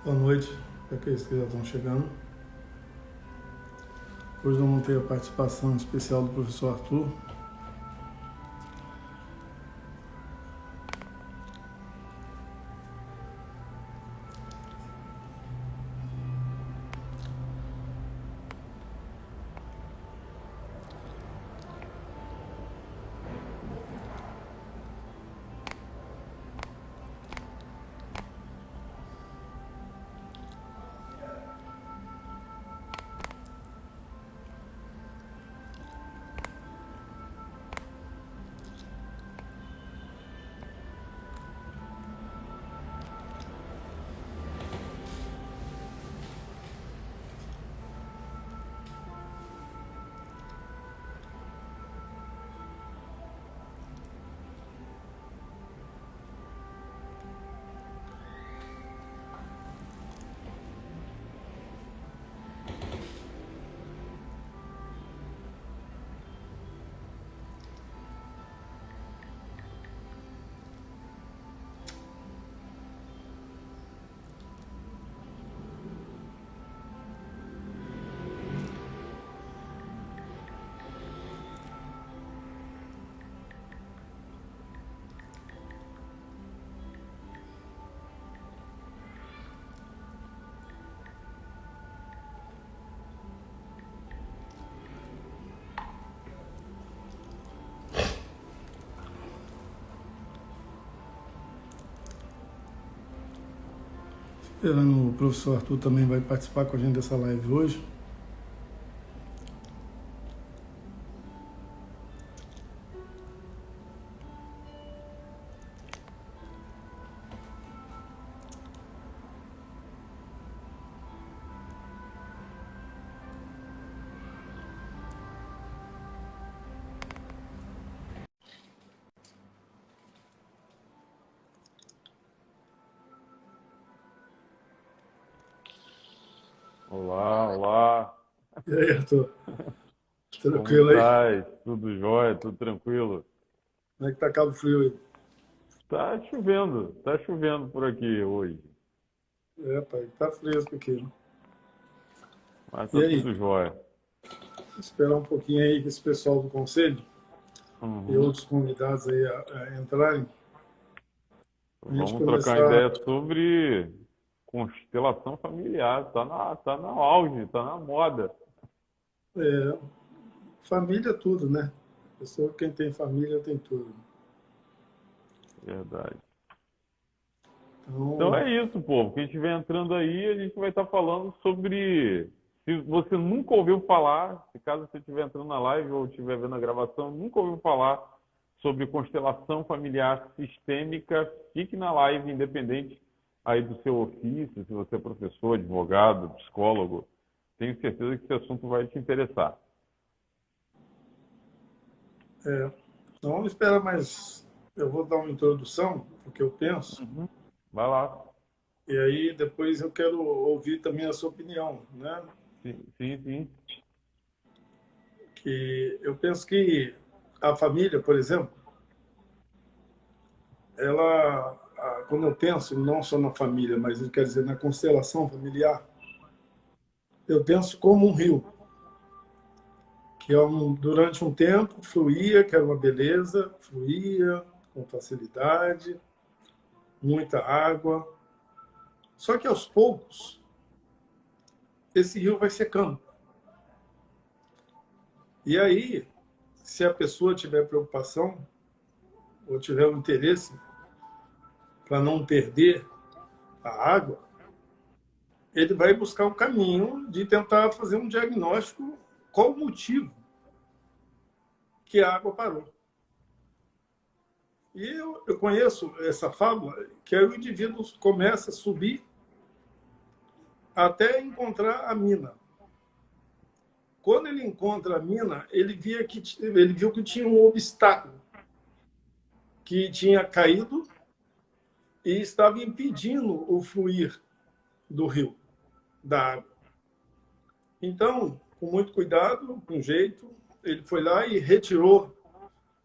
Boa noite, para aqueles que já estão chegando. Hoje nós vamos ter a participação especial do professor Arthur. Esperando o professor Arthur também vai participar com a gente dessa live hoje. Olá, olá. E aí, Arthur? Como Tranquilo aí? estás? Tudo jóia? Tudo tranquilo? Como é que tá Cabo Frio aí? Tá chovendo por aqui hoje, É, pai, tá fresco aqui, né? mas E tá aí? tudo jóia. Esperar um pouquinho aí que esse pessoal do conselho e Uhum. outros convidados aí a entrarem, a gente Vamos trocar uma começar. ideia sobre constelação familiar. Tá no auge, tá na moda. É, família é tudo, né? Pessoa, quem tem família tem tudo. Verdade. Então Então, é isso, povo. Quem estiver entrando aí, a gente vai estar falando sobre. Se você nunca ouviu falar, se caso você estiver entrando na live ou estiver vendo a gravação, nunca ouviu falar sobre constelação familiar sistêmica, fique na live, independente aí do seu ofício, se você é professor, advogado, psicólogo. Tenho certeza que esse assunto vai te interessar. então vamos esperar mais. Eu vou dar uma introdução do que eu penso. Uhum. Vai lá. E aí depois eu quero ouvir também a sua opinião, né? Sim, sim, sim. Que eu penso que a família, por exemplo, quando eu penso não só na família, mas quer dizer na constelação familiar, eu penso como um rio, que durante um tempo fluía, que era uma beleza, fluía com facilidade, muita água. Só que aos poucos esse rio vai secando. E aí, se a pessoa tiver preocupação ou tiver um interesse para não perder a água, ele vai buscar o caminho de tentar fazer um diagnóstico qual o motivo que a água parou. E eu conheço essa fábula, que aí o indivíduo começa a subir até encontrar a mina. Quando ele encontra a mina, ele viu que tinha um obstáculo que tinha caído e estava impedindo o fluir do rio, da água. Então, com muito cuidado, com jeito, ele foi lá e retirou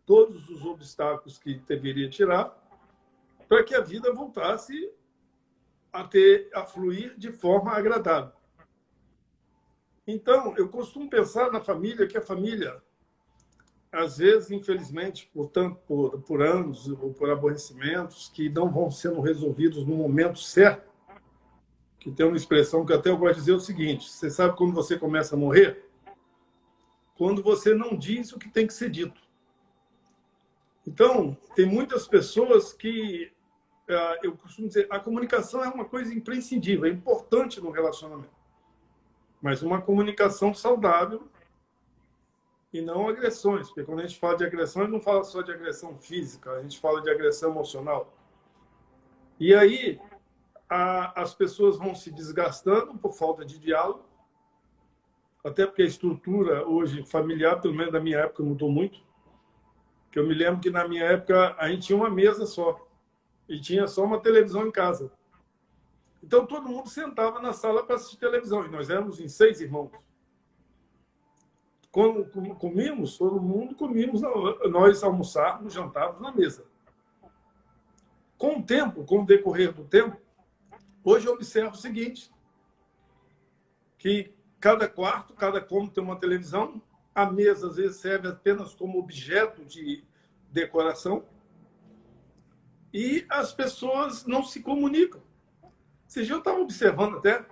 todos os obstáculos que deveria tirar para que a vida voltasse a fluir de forma agradável. Então, eu costumo pensar na família, que a família, às vezes, infelizmente, por anos ou por aborrecimentos que não vão sendo resolvidos no momento certo, que tem uma expressão que até eu gosto de dizer o seguinte: você sabe quando você começa a morrer? Quando você não diz o que tem que ser dito. Então, tem muitas pessoas que, eu costumo dizer, a comunicação é uma coisa imprescindível, é importante no relacionamento. Mas uma comunicação saudável e não agressões. Porque quando a gente fala de agressão, a gente não fala só de agressão física, a gente fala de agressão emocional. E aí, as pessoas vão se desgastando por falta de diálogo, até porque a estrutura hoje familiar, pelo menos na minha época, mudou muito. Que eu me lembro que na minha época a gente tinha uma mesa só e tinha só uma televisão em casa. Então todo mundo sentava na sala para assistir televisão e nós éramos em 6 irmãos. Quando comíamos, todo mundo comíamos, nós almoçávamos, jantávamos na mesa. Com o tempo, com o decorrer do tempo, hoje eu observo o seguinte, que cada quarto, cada cômodo tem uma televisão, a mesa às vezes serve apenas como objeto de decoração e as pessoas não se comunicam. Esse dia eu estava observando até,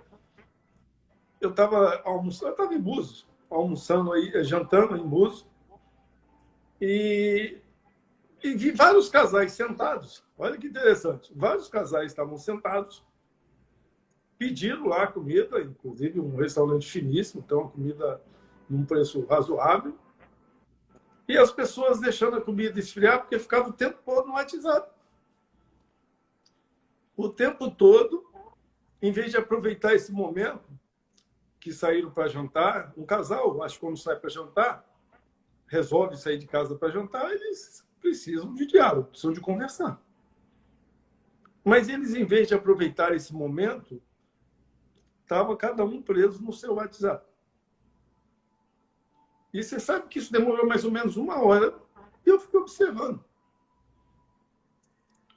eu estava almoçando, eu estava em Búzios, almoçando aí, jantando em Búzios, e vi vários casais sentados. Olha que interessante, vários casais estavam sentados, pediram lá comida, inclusive um restaurante finíssimo, então a comida num preço razoável, e as pessoas deixando a comida esfriar porque ficava o tempo todo no WhatsApp. O tempo todo, em vez de aproveitar esse momento que saíram para jantar, um casal, acho que quando sai para jantar, resolve sair de casa para jantar, eles precisam de diálogo, precisam de conversar. Mas eles, em vez de aproveitar esse momento, estava cada um preso no seu WhatsApp. E você sabe que isso demorou mais ou menos 1 hora e eu fiquei observando.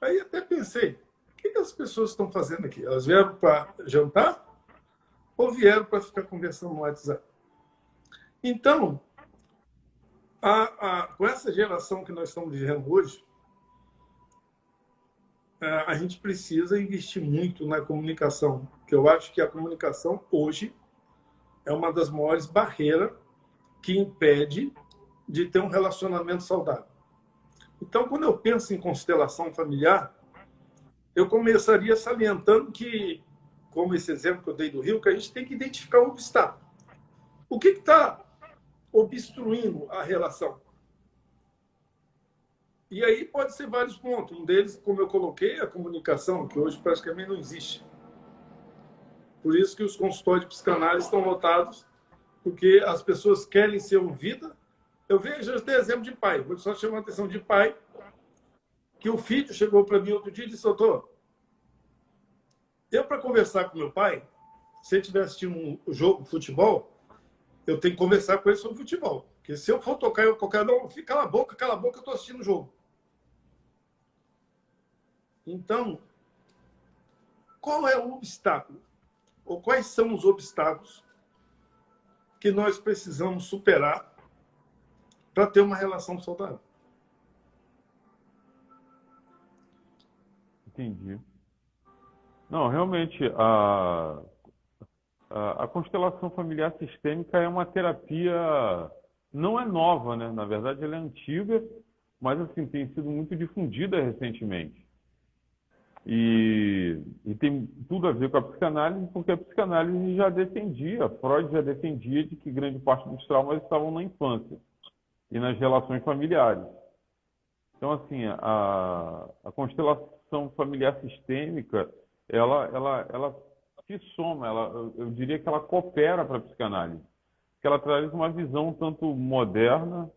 Aí até pensei, o que as pessoas estão fazendo aqui? Elas vieram para jantar ou vieram para ficar conversando no WhatsApp? Então, com essa geração que nós estamos vivendo hoje, a gente precisa investir muito na comunicação, porque eu acho que a comunicação hoje é uma das maiores barreiras que impede de ter um relacionamento saudável. Então, quando eu penso em constelação familiar, eu começaria salientando que, como esse exemplo que eu dei do Rio, que a gente tem que identificar o obstáculo. O que está obstruindo a relação? E aí pode ser vários pontos. Um deles, como eu coloquei, a comunicação, que hoje praticamente não existe. Por isso que os consultórios de psicanálise estão lotados, porque as pessoas querem ser ouvidas. Eu vejo até exemplo de pai. Vou só chamar a atenção de pai, que o filho chegou para mim outro dia e disse: doutor, eu para conversar com meu pai, se ele estiver assistindo um jogo de futebol, eu tenho que conversar com ele sobre futebol. Porque se eu for tocar em qualquer... Não, cala a boca, eu estou assistindo o jogo. Então, qual é o obstáculo? Ou quais são os obstáculos que nós precisamos superar para ter uma relação saudável? Entendi. Não, realmente, a constelação familiar sistêmica é uma terapia, não é nova, né? Na verdade, ela é antiga, mas assim, tem sido muito difundida recentemente. E tem tudo a ver com a psicanálise, porque a psicanálise já defendia, Freud já defendia de que grande parte dos traumas estavam na infância e nas relações familiares. Então, assim, a constelação familiar sistêmica, ela se soma, eu diria que ela coopera para a psicanálise, porque ela traz uma visão tanto moderna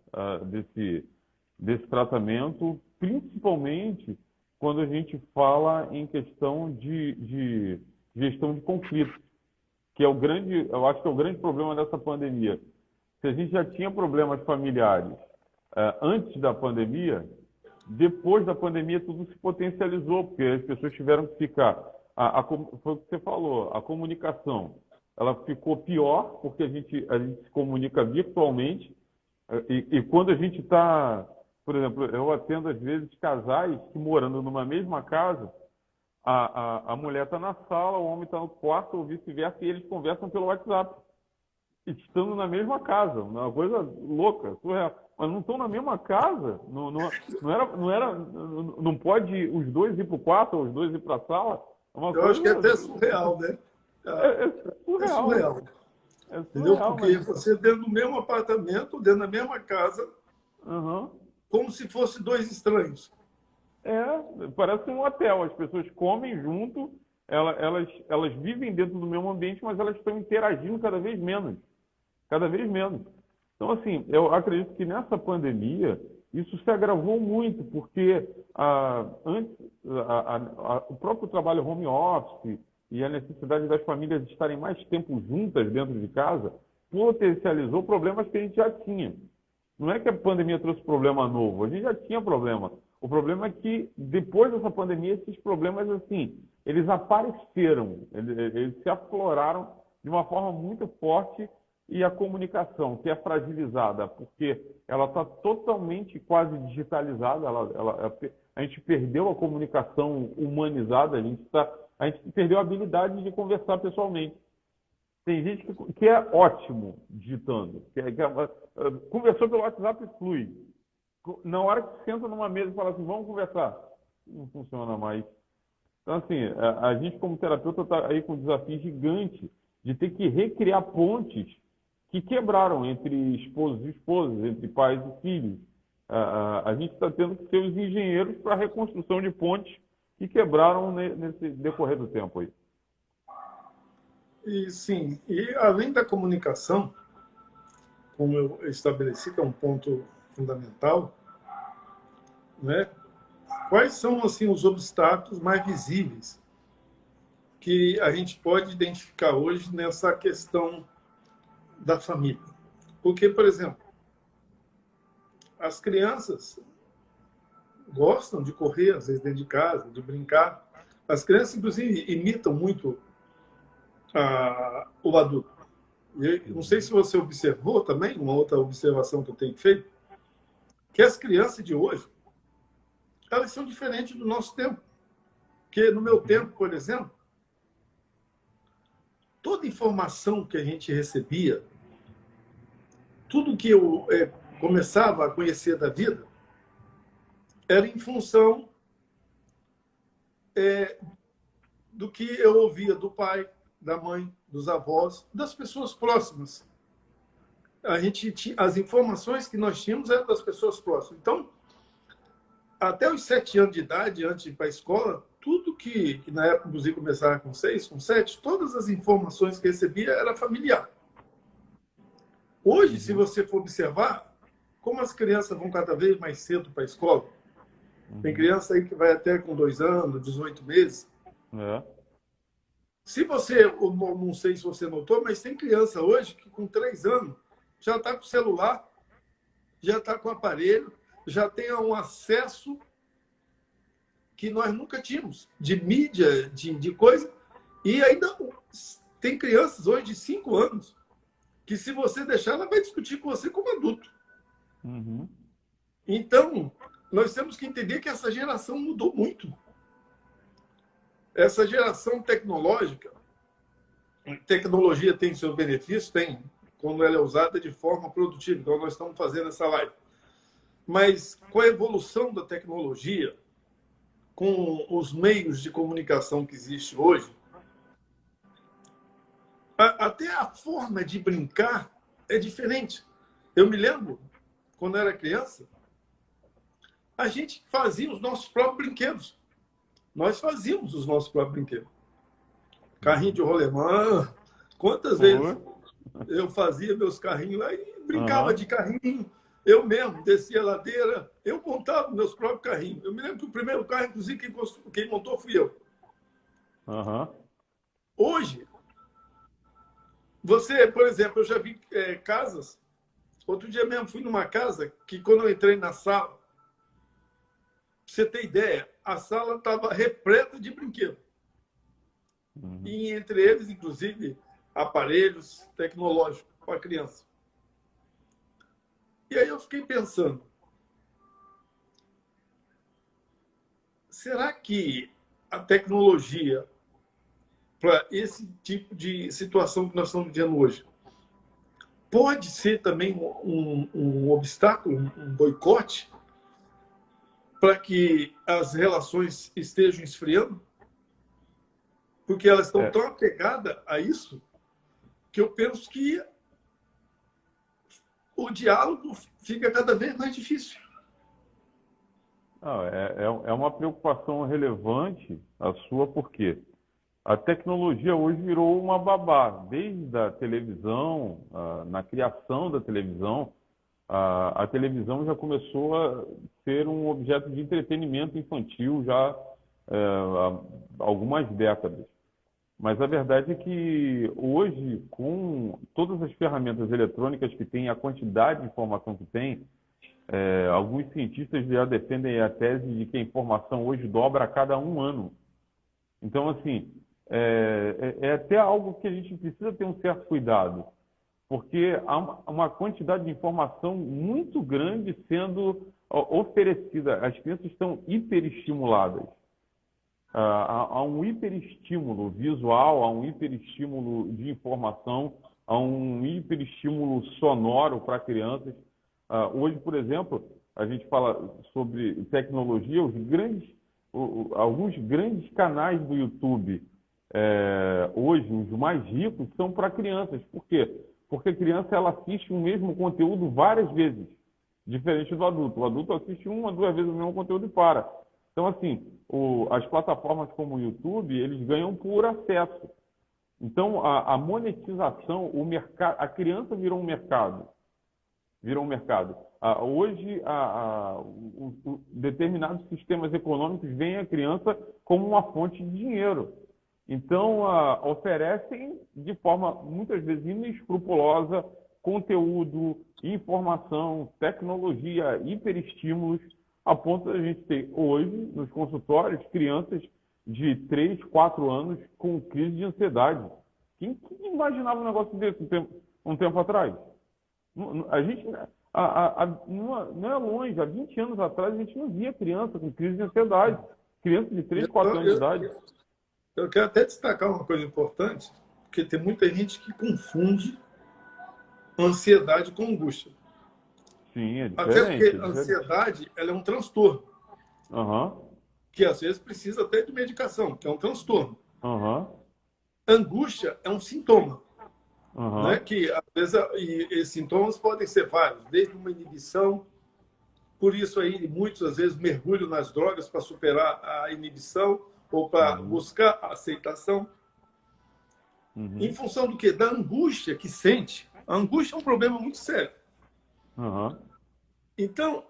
desse tratamento, principalmente quando a gente fala em questão de gestão de conflitos, que é eu acho que é o grande problema dessa pandemia. Se a gente já tinha problemas familiares antes da pandemia, depois da pandemia tudo se potencializou, porque as pessoas tiveram que ficar foi o que você falou, a comunicação, ela ficou pior porque a gente se comunica virtualmente e quando a gente está, por exemplo, eu atendo às vezes casais que morando numa mesma casa, a mulher está na sala, o homem está no quarto ou vice-versa e eles conversam pelo WhatsApp, estando na mesma casa, uma coisa louca, surreal. Mas não estão na mesma casa, não pode os dois ir para o quarto ou os dois ir para a sala. É uma Eu acho que é coisa. até surreal, né? É É surreal. surreal. É Entendeu? surreal, Porque mas. você dentro do mesmo apartamento, dentro da mesma casa, Aham. como se fossem dois estranhos. Parece um hotel. As pessoas comem junto, elas vivem dentro do mesmo ambiente, mas elas estão interagindo cada vez menos. Cada vez menos. Então, assim, eu acredito que nessa pandemia isso se agravou muito, porque antes o próprio trabalho home office e a necessidade das famílias estarem mais tempo juntas dentro de casa potencializou problemas que a gente já tinha. Não é que a pandemia trouxe problema novo, a gente já tinha problema. O problema é que depois dessa pandemia esses problemas assim, eles apareceram, eles se afloraram de uma forma muito forte e a comunicação, que é fragilizada, porque ela está totalmente quase digitalizada, a gente perdeu a comunicação humanizada, a gente perdeu a habilidade de conversar pessoalmente. Tem gente que é ótimo digitando, conversou pelo WhatsApp e flui. Na hora que senta numa mesa e fala assim, vamos conversar, não funciona mais. Então, assim, a gente como terapeuta está aí com um desafio gigante de ter que recriar pontes que quebraram entre esposos e esposas, entre pais e filhos. A gente está tendo que ser os engenheiros para a reconstrução de pontes que quebraram nesse decorrer do tempo aí. E sim, e além da comunicação, como eu estabeleci, que é um ponto fundamental, né? Quais são assim os obstáculos mais visíveis que a gente pode identificar hoje nessa questão da família? Porque, por exemplo, as crianças gostam de correr, às vezes, dentro de casa, de brincar. As crianças, inclusive, imitam muito o adulto. Eu não sei se você observou também, uma outra observação que eu tenho feito, que as crianças de hoje, elas são diferentes do nosso tempo. Porque no meu tempo, por exemplo, toda informação que a gente recebia, tudo que eu começava a conhecer da vida, era em função do que eu ouvia do pai, da mãe, dos avós, das pessoas próximas. As informações que nós tínhamos eram das pessoas próximas. Então, até os 7 anos de idade, antes de ir para a escola, tudo que na época, inclusive, começava com 6, com 7, todas as informações que recebia era familiar. Hoje, se você for observar, como as crianças vão cada vez mais cedo para a escola, tem criança aí que vai até com 2 anos, 18 meses. Se você, não sei se você notou, mas tem criança hoje que com 3 anos já está com celular, já está com aparelho, já tem um acesso que nós nunca tínhamos, de mídia, de coisa. E ainda tem crianças hoje de 5 anos que, se você deixar, ela vai discutir com você como adulto. Então, nós temos que entender que essa geração mudou muito. Essa geração tecnológica, tecnologia tem seus benefícios, tem, quando ela é usada de forma produtiva, então nós estamos fazendo essa live. Mas com a evolução da tecnologia, com os meios de comunicação que existe hoje, até a forma de brincar é diferente. Eu me lembro, quando eu era criança, a gente fazia os nossos próprios brinquedos. Nós fazíamos os nossos próprios brinquedos. Carrinho de rolemã. Quantas vezes eu fazia meus carrinhos lá e brincava de carrinho. Eu mesmo descia a ladeira, eu montava meus próprios carrinhos. Eu me lembro que o primeiro carro, inclusive, quem montou fui eu. Hoje, você, por exemplo, eu já vi casas. Outro dia mesmo fui numa casa que, quando eu entrei na sala, pra você ter ideia, a sala estava repleta de brinquedos. Uhum. e entre eles, inclusive, aparelhos tecnológicos para a criança. E aí eu fiquei pensando, será que a tecnologia para esse tipo de situação que nós estamos vivendo hoje pode ser também um obstáculo, um boicote para que as relações estejam esfriando? Porque elas estão É, tão apegadas a isso que eu penso que o diálogo fica cada vez mais difícil. não, é uma preocupação relevante a sua, porque a tecnologia hoje virou uma babá, desde a televisão, na criação da televisão, a televisão já começou a ser um objeto de entretenimento infantil já há algumas décadas. Mas a verdade é que hoje, com todas as ferramentas eletrônicas que tem, a quantidade de informação que tem, alguns cientistas já defendem a tese de que a informação hoje dobra a cada um ano. Então, assim, é até algo que a gente precisa ter um certo cuidado, porque há uma quantidade de informação muito grande sendo oferecida. As crianças estão hiperestimuladas. Há um hiperestímulo visual, há um hiperestímulo de informação, há um hiperestímulo sonoro para crianças. Hoje, por exemplo, a gente fala sobre tecnologia, alguns grandes canais do YouTube, hoje, os mais ricos, são para crianças. Por quê? Porque a criança ela assiste o mesmo conteúdo várias vezes, diferente do adulto. O adulto assiste uma, duas vezes o mesmo conteúdo e para. Então, assim, as plataformas como o YouTube, eles ganham por acesso. Então, a monetização, a criança virou um mercado. Virou um mercado. Hoje, determinados sistemas econômicos veem a criança como uma fonte de dinheiro. Então, oferecem de forma, muitas vezes, inescrupulosa, conteúdo, informação, tecnologia, hiperestímulos, a ponto de a gente ter hoje, nos consultórios, crianças de 3, 4 anos com crise de ansiedade. Quem imaginava um negócio desse um tempo atrás? A gente não é longe, há 20 anos atrás a gente não via criança com crise de ansiedade. Criança de 3, 4 anos de idade. Eu quero até destacar uma coisa importante, porque tem muita gente que confunde ansiedade com angústia. Sim, é Até diferente. porque a ansiedade ela é um transtorno, Aham, que às vezes precisa até de medicação, que é um transtorno. aham, Angústia é um sintoma, né? aham. Que às vezes e sintomas podem ser vários, desde uma inibição, por isso aí muitos às vezes mergulham nas drogas para superar a inibição ou para Uhum, buscar a aceitação. Em uhum, função do quê? Da angústia que sente. A angústia é um problema muito sério. aham. Então,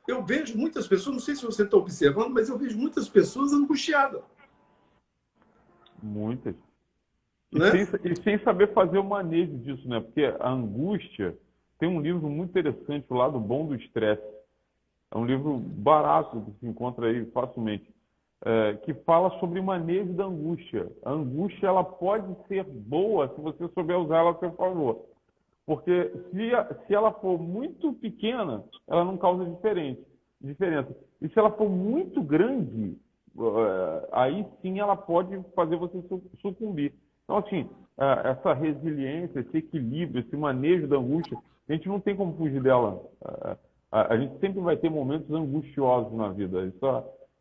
eu vejo muitas pessoas, não sei se você está observando, mas eu vejo muitas pessoas angustiadas. Muitas. Né? E sem saber fazer o manejo disso, né? Porque a angústia tem um livro muito interessante, O Lado Bom do Estresse. É um livro barato que se encontra aí facilmente, que fala sobre manejo da angústia. A angústia ela pode ser boa se você souber usar ela a seu favor. Porque se ela for muito pequena, ela não causa diferença. E se ela for muito grande, aí sim ela pode fazer você sucumbir. Então, assim, essa resiliência, esse equilíbrio, esse manejo da angústia, a gente não tem como fugir dela. A gente sempre vai ter momentos angustiosos na vida. Isso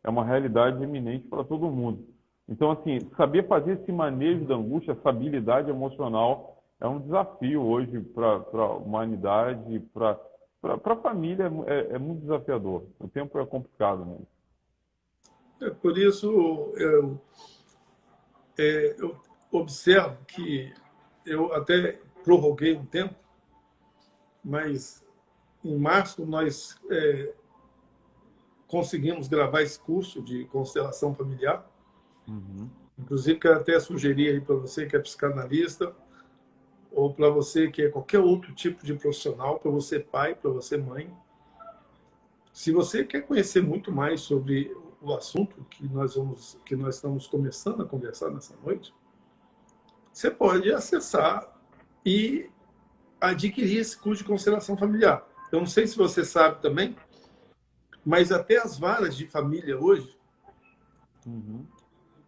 é uma realidade eminente para todo mundo. Então, assim, saber fazer esse manejo da angústia, essa habilidade emocional, é um desafio hoje para a humanidade, para a família, é muito desafiador. O tempo é complicado mesmo. Por isso, eu observo que eu até prorroguei um tempo, mas em março nós conseguimos gravar esse curso de constelação familiar. Uhum. Inclusive, quero até sugerir aí para você que é psicanalista, ou para você que é qualquer outro tipo de profissional, para você pai, para você mãe. Se você quer conhecer muito mais sobre o assunto que nós estamos começando a conversar nessa noite, você pode acessar e adquirir esse curso de constelação familiar. Eu não sei se você sabe também, mas até as varas de família hoje, Uhum.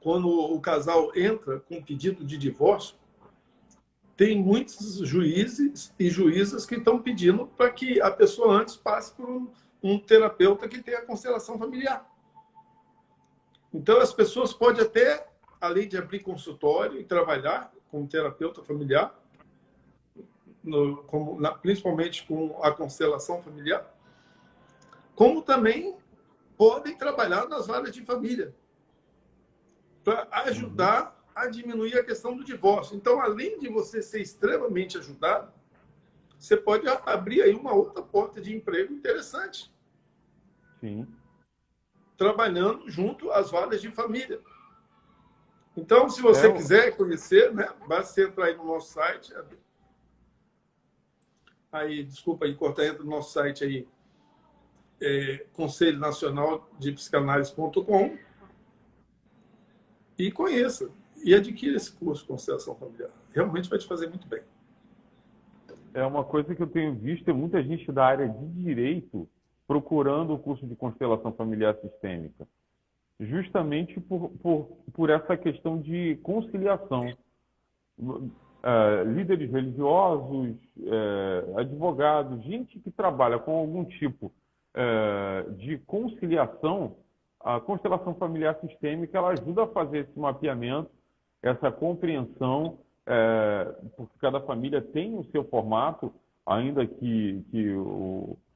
quando o casal entra com pedido de divórcio, tem muitos juízes e juízas que estão pedindo para que a pessoa antes passe por um terapeuta que tenha constelação familiar. Então, as pessoas podem até, além de abrir consultório e trabalhar como terapeuta familiar, principalmente com a constelação familiar, como também podem trabalhar nas varas de família para Uhum. ajudar a diminuir a questão do divórcio. Então, além de você ser extremamente ajudado, você pode abrir aí uma outra porta de emprego interessante, Sim. trabalhando junto às varas de família. Então, se É, você quiser conhecer, né, basta você entrar aí no nosso site. Aí, desculpa aí, cortar, entra no nosso site aí, Conselho Nacional de Psicanálise.com, e conheça. E adquira esse curso de constelação familiar. Realmente vai te fazer muito bem. é uma coisa que eu tenho visto, é muita gente da área de direito procurando o curso de constelação familiar sistêmica, justamente por essa questão de conciliação. Líderes religiosos, advogados, gente que trabalha com algum tipo de conciliação, a constelação familiar sistêmica ela ajuda a fazer esse mapeamento, essa compreensão, porque cada família tem o seu formato, ainda que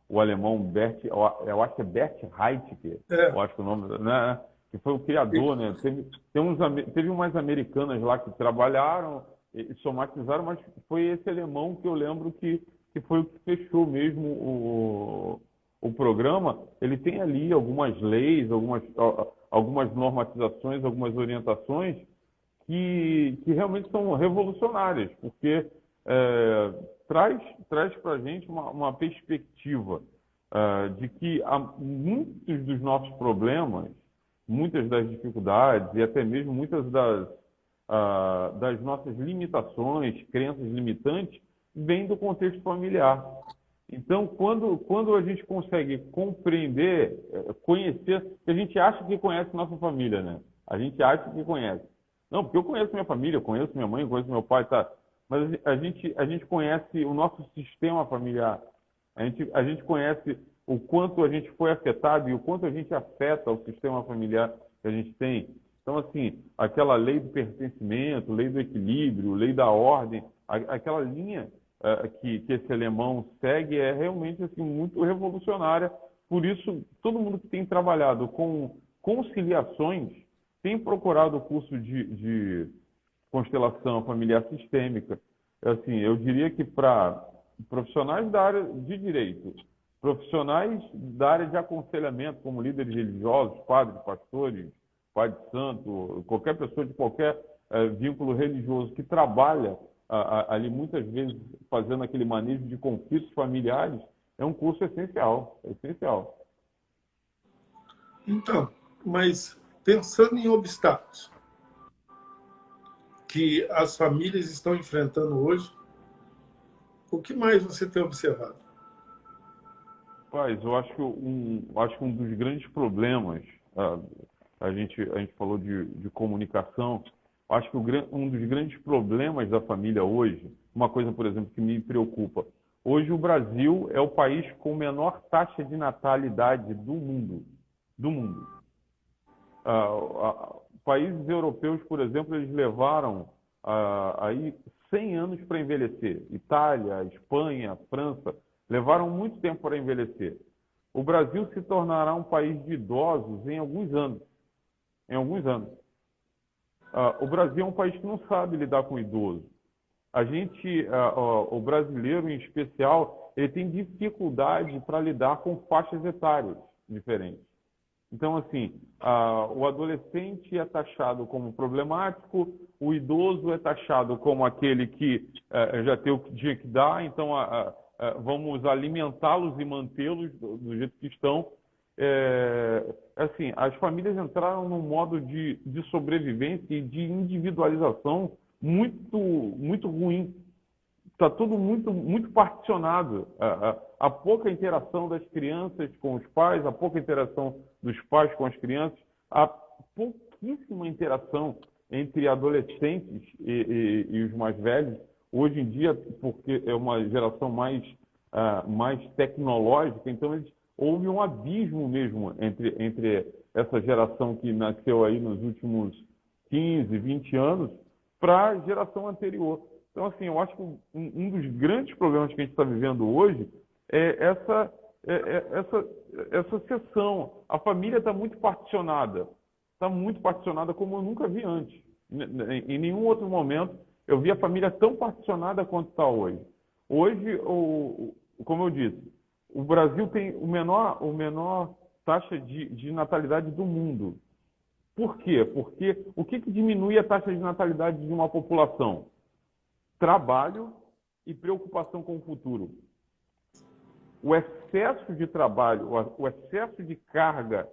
o alemão Bert, eu acho que é Bert Heidegger, É, eu acho que o nome, né, que foi o criador, né? Teve umas americanas lá que trabalharam e somatizaram, mas foi esse alemão que eu lembro que foi o que fechou mesmo o programa. Ele tem ali algumas leis, algumas normatizações, algumas orientações que realmente são revolucionárias, porque é, traz para a gente uma perspectiva de que muitos dos nossos problemas, muitas das dificuldades e até mesmo muitas das nossas limitações, crenças limitantes, vêm do contexto familiar. Então, quando a gente consegue compreender, conhecer, porque a gente acha que conhece nossa família, né? A gente acha que conhece. Não, porque eu conheço minha família, eu conheço minha mãe, eu conheço meu pai, tá? Mas a gente conhece o nosso sistema familiar. A gente conhece o quanto a gente foi afetado e o quanto a gente afeta o sistema familiar que a gente tem. Então, assim, aquela lei do pertencimento, lei do equilíbrio, lei da ordem, aquela linha que esse alemão segue é realmente assim, muito revolucionária. Por isso, todo mundo que tem trabalhado com conciliações tem procurado o curso de constelação familiar sistêmica. Assim, eu diria que para profissionais da área de direito, profissionais da área de aconselhamento, como líderes religiosos, padres, pastores, pai de santo, qualquer pessoa de qualquer vínculo religioso que trabalha ali muitas vezes fazendo aquele manejo de conflitos familiares, é um curso essencial, essencial. então, mas pensando em obstáculos que as famílias estão enfrentando hoje, o que mais você tem observado? Paz, eu acho que um dos grandes problemas, ah, a gente falou de comunicação, acho que um dos grandes problemas da família hoje, uma coisa, por exemplo, que me preocupa, hoje o Brasil é o país com menor taxa de natalidade do mundo, do mundo. Países europeus, por exemplo, eles levaram aí 100 anos para envelhecer. Itália, Espanha, França, levaram muito tempo para envelhecer. O Brasil se tornará um país de idosos em alguns anos. Em alguns anos. O Brasil é um país que não sabe lidar com o idoso. O brasileiro em especial, ele tem dificuldade para lidar com faixas etárias diferentes. Então, assim, o adolescente é taxado como problemático, o idoso é taxado como aquele que já tem o que tinha que dar, então vamos alimentá-los e mantê-los do jeito que estão. As famílias entraram num modo de sobrevivência e de individualização muito ruim. Está tudo muito particionado. A pouca interação das crianças com os pais, a pouca interação dos pais com as crianças, a pouquíssima interação entre adolescentes e os mais velhos. Hoje em dia, porque é uma geração mais tecnológica, então houve um abismo mesmo entre essa geração que nasceu aí nos últimos 15, 20 anos para a geração anterior. Então, assim, eu acho que um dos grandes problemas que a gente está vivendo hoje é essa seção. A família está muito particionada como eu nunca vi antes. Em nenhum outro momento eu vi a família tão particionada quanto está hoje. Hoje, como eu disse, o Brasil tem o menor taxa de natalidade do mundo. Por quê? Porque o que diminui a taxa de natalidade de uma população? Trabalho e preocupação com o futuro. O excesso de trabalho, o excesso de carga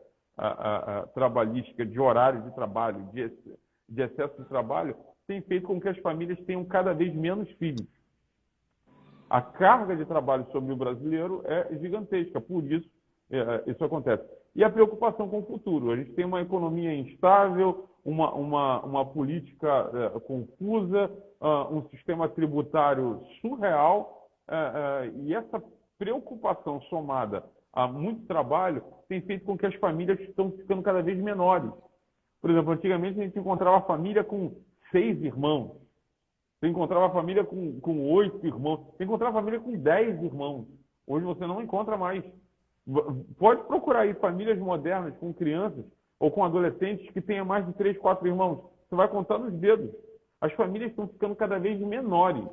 trabalhística, de horário de trabalho, de excesso de trabalho, tem feito com que as famílias tenham cada vez menos filhos. A carga de trabalho sobre o brasileiro é gigantesca, por isso isso acontece. E a preocupação com o futuro. A gente tem uma economia instável, uma política confusa, um sistema tributário surreal, e essa preocupação somada a muito trabalho tem feito com que as famílias estão ficando cada vez menores. Por exemplo, antigamente a gente encontrava a família com 6 irmãos. Você encontrava a família com 8 irmãos. Você encontrava a família com 10 irmãos. Hoje você não encontra mais. Pode procurar aí famílias modernas com crianças ou com adolescentes que tenham mais de 3, 4 irmãos. Você vai contar nos dedos. As famílias estão ficando cada vez menores.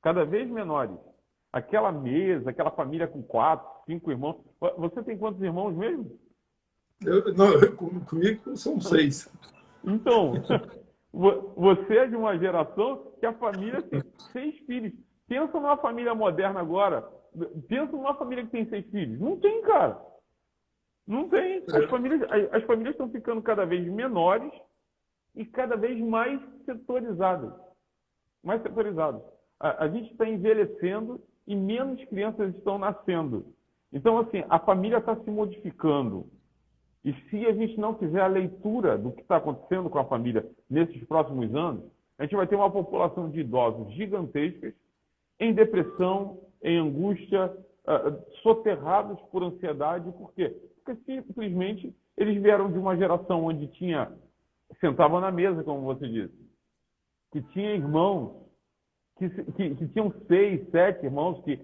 Cada vez menores. Aquela mesa, aquela família com 4, 5 irmãos. Você tem quantos irmãos mesmo? Comigo são 6. Então, você é de uma geração que a família tem 6 filhos. Pensa numa família moderna agora. Pensa numa família que tem 6 filhos. Não tem, cara. Não tem. As famílias estão ficando cada vez menores e cada vez mais setorizadas. Mais setorizadas. A gente está envelhecendo e menos crianças estão nascendo. Então, assim, a família está se modificando. E se a gente não fizer a leitura do que está acontecendo com a família nesses próximos anos, a gente vai ter uma população de idosos gigantescas, em depressão, em angústia, soterrados por ansiedade. Por quê? Porque simplesmente eles vieram de uma geração onde sentava na mesa, como você disse, que tinha irmãos, que tinham 6, 7 irmãos, que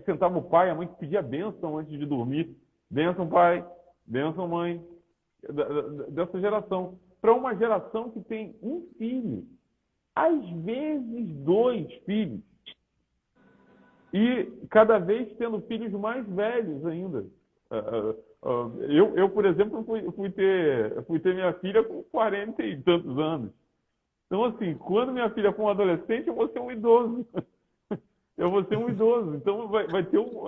sentava o pai, a mãe que pedia bênção antes de dormir. Bênção, pai. Bênção, mãe. Dessa geração. Para uma geração que tem um filho. Às vezes 2 filhos. E cada vez tendo filhos mais velhos ainda. Eu por exemplo, fui ter minha filha com 40 e tantos anos. Então, assim, quando minha filha for um adolescente, eu vou ser um idoso. Eu vou ser um idoso. Então, vai ter um...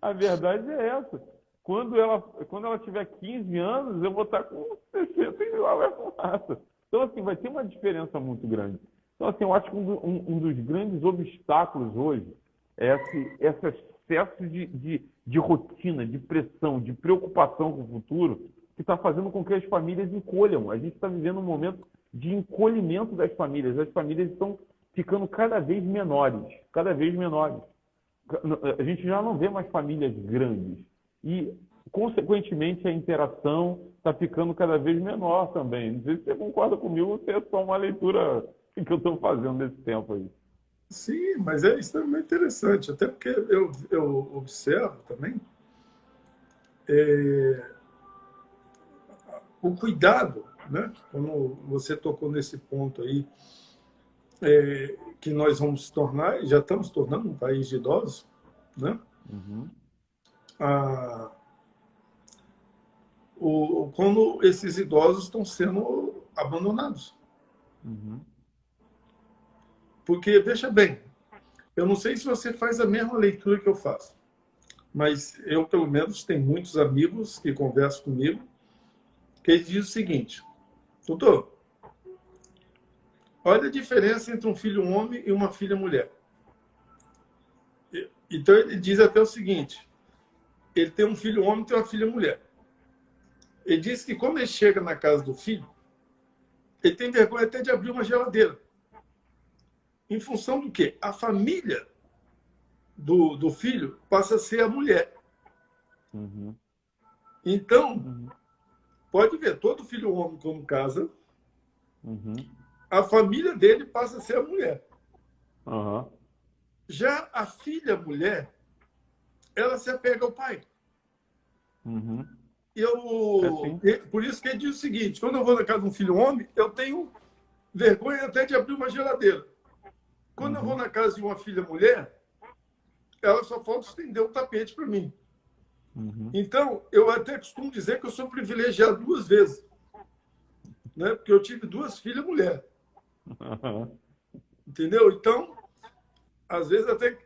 A verdade é essa. Quando ela tiver 15 anos, eu vou estar com 60 e ela vai fumaça. Então, assim, vai ter uma diferença muito grande. Então, assim, eu acho que um dos grandes obstáculos hoje é esse excesso de rotina, de pressão, de preocupação com o futuro, que está fazendo com que as famílias encolham. A gente está vivendo um momento de encolhimento das famílias. As famílias estão ficando cada vez menores. Cada vez menores. A gente já não vê mais famílias grandes. E, consequentemente, a interação está ficando cada vez menor também. Não sei se você concorda comigo ou se é só uma leitura que eu estou fazendo nesse tempo aí. Sim, mas é extremamente interessante. Até porque eu observo também o cuidado, né? Quando você tocou nesse ponto aí, que nós vamos tornar, já estamos tornando um país de idosos, né? Uhum. Quando esses idosos estão sendo abandonados. Uhum. Porque, veja bem, eu não sei se você faz a mesma leitura que eu faço, mas eu, pelo menos, tenho muitos amigos que conversam comigo, que eles dizem o seguinte: doutor, Olha a diferença entre um filho homem e uma filha mulher. Então ele diz até o seguinte: ele tem um filho homem e tem uma filha mulher. Ele diz que quando ele chega na casa do filho, ele tem vergonha até de abrir uma geladeira. Em função do quê? A família do filho passa a ser a mulher. Uhum. Então, Uhum. pode ver, todo filho homem quando casa, Uhum. a família dele passa a ser a mulher. Uhum. Já a filha mulher, ela se apega ao pai. Uhum. Eu, Assim. por isso que ele diz o seguinte: quando eu vou na casa de um filho homem, eu tenho vergonha até de abrir uma geladeira. Quando eu vou Uhum. na casa de uma filha mulher, ela só falta estender o tapete para mim. Uhum. Então, eu até costumo dizer que eu sou privilegiado 2 vezes, né? Porque eu tive 2 filhas mulheres, Uhum. entendeu? Então, às vezes até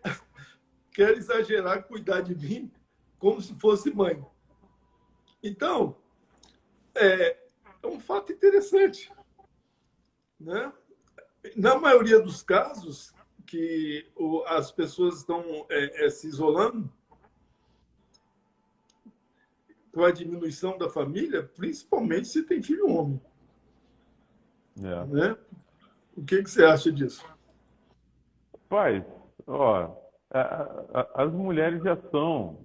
quero exagerar, cuidar de mim como se fosse mãe. Então, é um fato interessante, né? Na maioria dos casos que as pessoas estão se isolando com a diminuição da família, principalmente se tem filho homem, É. né? O que você acha disso? Pai, ó, as mulheres já são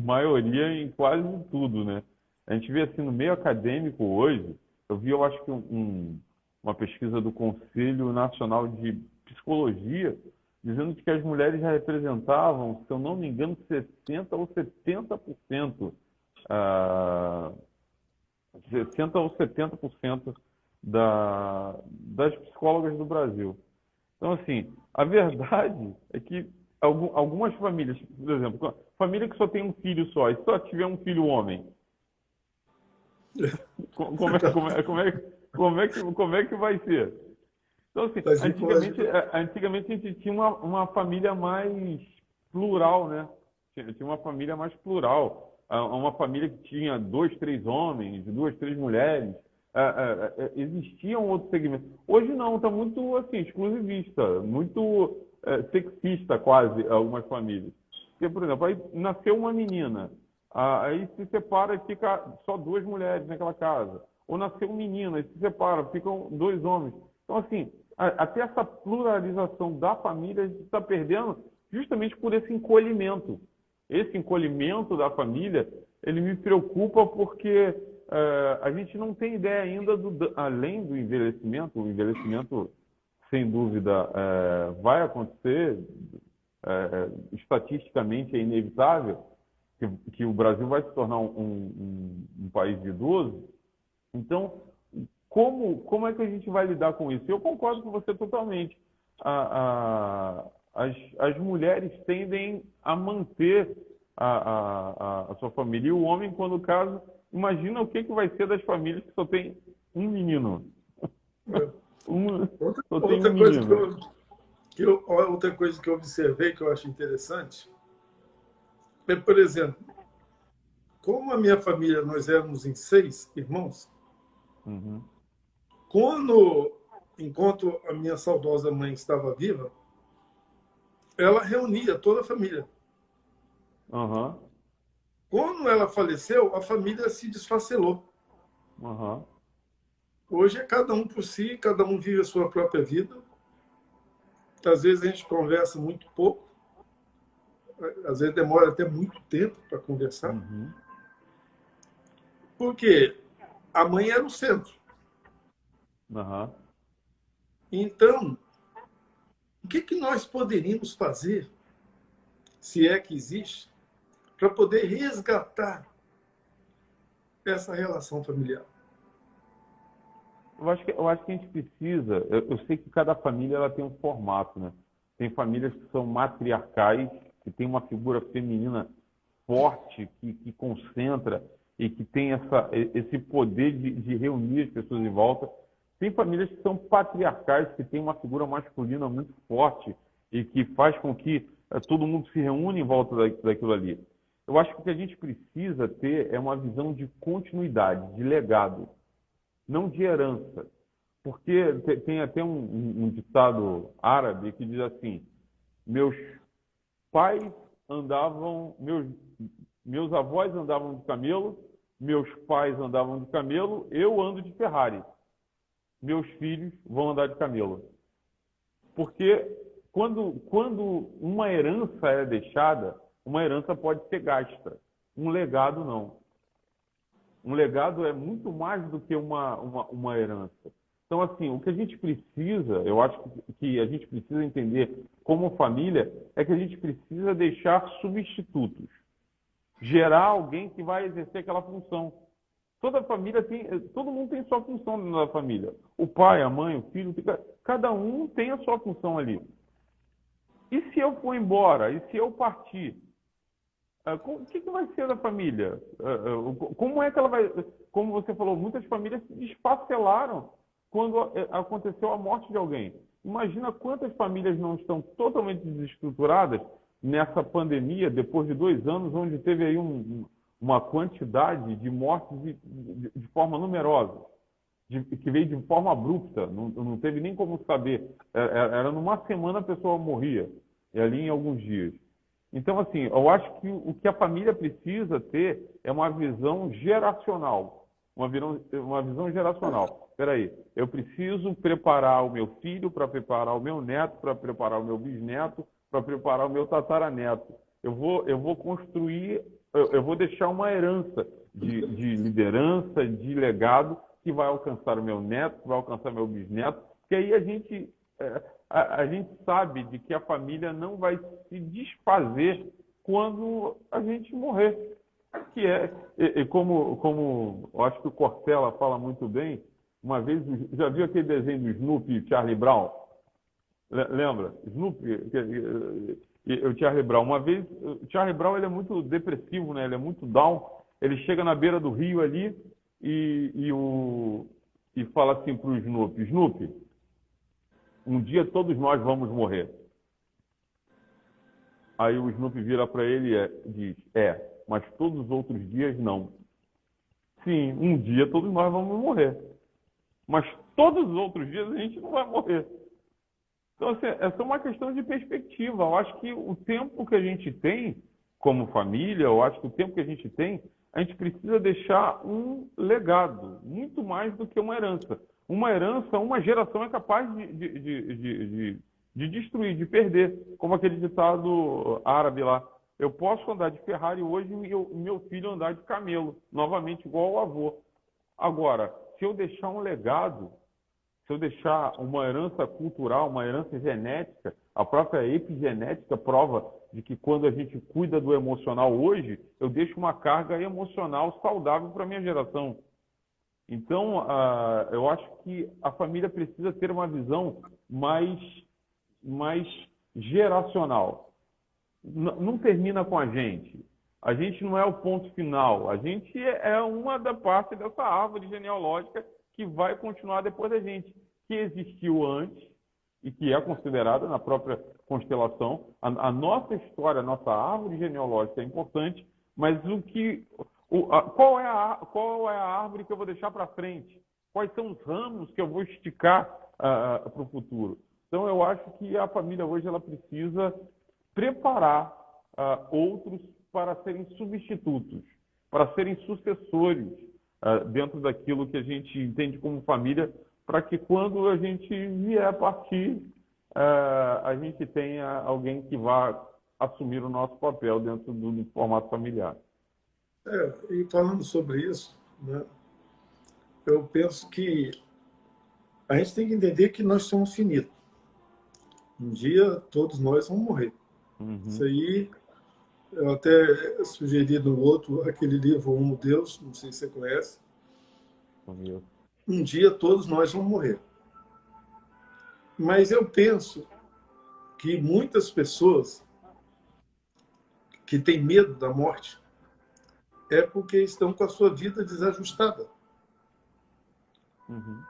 maioria em quase tudo, né? A gente vê assim no meio acadêmico hoje, eu acho que uma pesquisa do Conselho Nacional de Psicologia dizendo que as mulheres já representavam, se eu não me engano, 60 ou 70%, ah, 60 ou 70% das psicólogas do Brasil. Então, assim, a verdade é que algumas famílias, por exemplo, família que só tem um filho só, e só tiver um filho homem, como é que vai ser? Então, assim, Mas se pode. antigamente a gente tinha uma família mais plural, né? Tinha uma família mais plural. Uma família que tinha dois, três homens, duas, três mulheres. Existia um outro segmento. Hoje não, está muito assim, exclusivista, muito sexista quase, algumas famílias. Porque, por exemplo, aí nasceu uma menina, aí se separa e fica só duas mulheres naquela casa. Ou nasceu um menino, aí se separa, ficam dois homens. Então, assim, até essa pluralização da família a gente está perdendo justamente por esse encolhimento. Esse encolhimento da família, ele me preocupa porque a gente não tem ideia ainda, além do envelhecimento, o envelhecimento, sem dúvida, vai acontecer, estatisticamente é inevitável, que o Brasil vai se tornar um país de idosos. Então, como é que a gente vai lidar com isso? Eu concordo com você totalmente. As mulheres tendem a manter a sua família. E o homem, quando casa, imagina o que vai ser das famílias que só tem um menino. Só tem um Outra coisa menino. outra coisa que eu observei que eu acho interessante é, por exemplo, como a minha família, nós éramos em 6 irmãos, Uhum. enquanto a minha saudosa mãe estava viva, ela reunia toda a família. Aham. Quando ela faleceu, a família se desfacelou. Aham. Hoje é cada um por si, cada um vive a sua própria vida. Às vezes a gente conversa muito pouco, às vezes demora até muito tempo para conversar, Uhum. porque a mãe era o centro. Aham. Então, o que nós poderíamos fazer, se é que existe, para poder resgatar essa relação familiar? Eu acho que a gente precisa. Eu sei que cada família ela tem um formato, né? Tem famílias que são matriarcais, que tem uma figura feminina forte, que concentra e que tem esse poder de reunir as pessoas em volta. Tem famílias que são patriarcais, que tem uma figura masculina muito forte e que faz com que todo mundo se reúna em volta daquilo ali. Eu acho que o que a gente precisa ter é uma visão de continuidade, de legado, não de herança. Porque tem até um ditado árabe que diz assim: meus pais andavam, meus avós andavam de camelo, meus pais andavam de camelo, eu ando de Ferrari. Meus filhos vão andar de camelo. Porque quando uma herança é deixada, uma herança pode ser gasta. Um legado não. Um legado é muito mais do que uma herança. Então, assim, o que a gente precisa, eu acho que a gente precisa entender como família, é que a gente precisa deixar substitutos. Gerar alguém que vai exercer aquela função. Toda família tem, todo mundo tem sua função na família. O pai, a mãe, o filho, cada um tem a sua função ali. E se eu for embora? E se eu partir? O que vai ser da família? Como é que ela vai... Como você falou, muitas famílias se desfacelaram quando aconteceu a morte de alguém. Imagina quantas famílias não estão totalmente desestruturadas nessa pandemia, depois de 2 anos, onde teve aí uma quantidade de mortes de forma numerosa, que veio de forma abrupta, não teve nem como saber. Era numa semana a pessoa morria, e ali em alguns dias. Então, assim, eu acho que o que a família precisa ter é uma visão geracional. Uma visão geracional. Espera aí, eu preciso preparar o meu filho para preparar o meu neto, para preparar o meu bisneto, para preparar o meu tataraneto. Eu vou construir, eu vou deixar uma herança de liderança, de legado, que vai alcançar o meu neto, que vai alcançar meu bisneto, que aí a gente sabe de que a família não vai se desfazer quando a gente morrer. Que como eu acho que o Cortella fala muito bem, uma vez, já viu aquele desenho do Snoopy e Charlie Brown? Lembra? Snoopy e o Charlie Brown. Uma vez, o Charlie Brown ele é muito depressivo, né? Ele é muito down. Ele chega na beira do rio ali e fala assim para o Snoopy: Snoopy, um dia todos nós vamos morrer. Aí o Snoopy vira para ele e diz: mas todos os outros dias não. Sim, um dia todos nós vamos morrer. Mas todos os outros dias a gente não vai morrer. Então, assim, é só uma questão de perspectiva. Eu acho que o tempo que a gente tem como família, eu acho que o tempo que a gente tem, a gente precisa deixar um legado, muito mais do que uma herança. Uma herança, uma geração é capaz de destruir, de perder. Como aquele ditado árabe lá: eu posso andar de Ferrari hoje e meu filho andar de camelo, novamente igual ao avô. Agora, se eu deixar um legado, se eu deixar uma herança cultural, uma herança genética, a própria epigenética prova de que quando a gente cuida do emocional hoje, eu deixo uma carga emocional saudável para a minha geração. Então, eu acho que a família precisa ter uma visão mais geracional. Não termina com a gente. A gente não é o ponto final. A gente é uma da parte dessa árvore genealógica que vai continuar depois da gente, que existiu antes e que é considerada na própria constelação. A nossa história, a nossa árvore genealógica é importante, mas qual é a árvore que eu vou deixar para frente? Quais são os ramos que eu vou esticar para o futuro? Então, eu acho que a família hoje ela precisa preparar outros para serem substitutos, para serem sucessores dentro daquilo que a gente entende como família, para que quando a gente vier a partir, a gente tenha alguém que vá assumir o nosso papel dentro do formato familiar. E falando sobre isso, né, eu penso que a gente tem que entender que nós somos finitos. Um dia todos nós vamos morrer. Uhum. Isso aí, eu até sugeri no outro, aquele livro Homo Deus, não sei se você conhece. Um dia todos nós vamos morrer. Mas eu penso que muitas pessoas que têm medo da morte é porque estão com a sua vida desajustada. Uhum.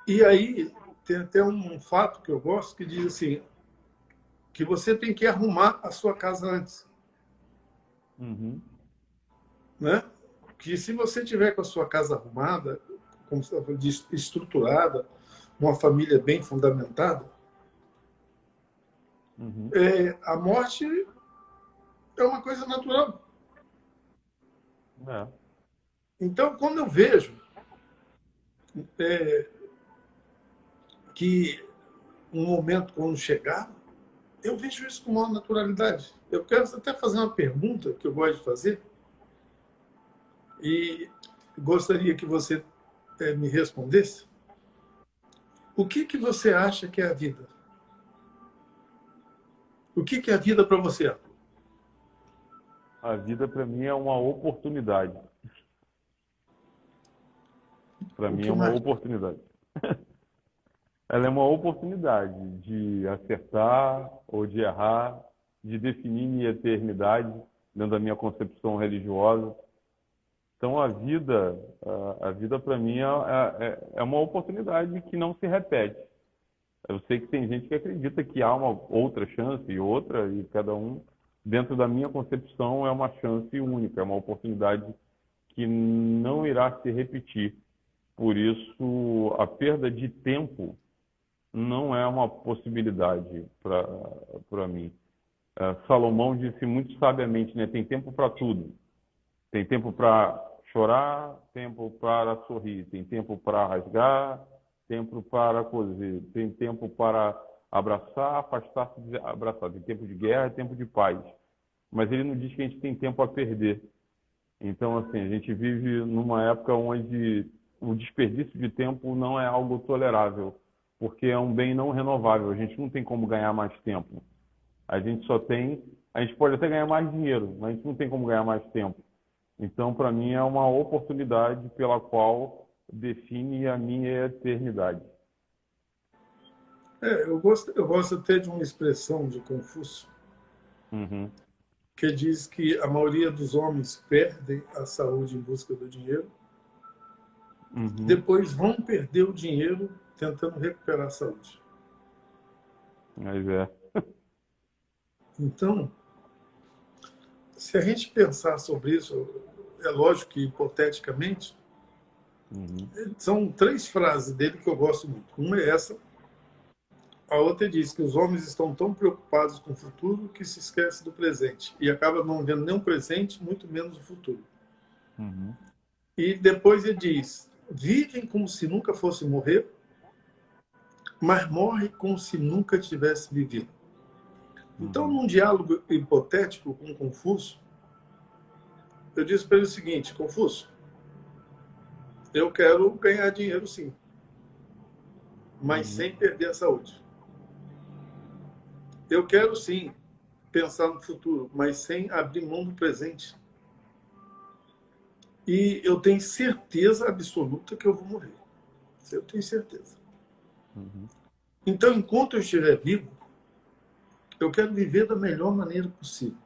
E aí tem até um fato que eu gosto que diz assim, que você tem que arrumar a sua casa antes. Uhum. Né? Que se você tiver com a sua casa arrumada, como você está falando, estruturada, uma família bem fundamentada, Uhum. a morte é uma coisa natural. É. Então, quando eu vejo é, que um momento, quando chegar, eu vejo isso com maior naturalidade. Eu quero até fazer uma pergunta que eu gosto de fazer e gostaria que você me respondesse. O que você acha que é a vida? O que é a vida para você, Arthur? A vida para mim é uma oportunidade. Para O mim é que uma mais? oportunidade. Ela é uma oportunidade de acertar ou de errar, de definir minha eternidade dentro da minha concepção religiosa. Então a vida para mim é uma oportunidade que não se repete. Eu sei que tem gente que acredita que há uma outra chance e outra, e cada um, dentro da minha concepção, é uma chance única, é uma oportunidade que não irá se repetir. Por isso, a perda de tempo não é uma possibilidade para mim. Salomão disse muito sabiamente, né? Tem tempo para tudo. Tem tempo para chorar, tempo para sorrir, tem tempo para rasgar, tempo para cozer, tem tempo para abraçar, afastar-se de abraçar, tem tempo de guerra, tempo de paz. Mas ele não diz que a gente tem tempo a perder. Então, assim, a gente vive numa época onde o desperdício de tempo não é algo tolerável, porque é um bem não renovável. A gente não tem como ganhar mais tempo. A gente só tem, a gente pode até ganhar mais dinheiro, mas a gente não tem como ganhar mais tempo. Então, para mim, é uma oportunidade pela qual define a minha eternidade. Eu gosto até de uma expressão de Confúcio Uhum, que diz que a maioria dos homens perdem a saúde em busca do dinheiro, uhum, depois vão perder o dinheiro tentando recuperar a saúde. mas é. Então, se a gente pensar sobre isso, é lógico que hipoteticamente, Uhum, são três frases dele que eu gosto muito. Uma é essa, a outra diz que os homens estão tão preocupados com o futuro que se esquece do presente e acaba não vendo nem o presente, muito menos o futuro. uhum, E depois ele diz: vivem como se nunca fosse morrer, mas morre como se nunca tivesse vivido. Então, uhum, num diálogo hipotético com Confúcio, eu disse para ele o seguinte: Confúcio, eu quero ganhar dinheiro sim, mas uhum, sem perder a saúde. Eu quero sim pensar no futuro, mas sem abrir mão do presente. E eu tenho certeza absoluta que eu vou morrer. Eu tenho certeza. uhum. Então, enquanto eu estiver vivo, eu quero viver da melhor maneira possível.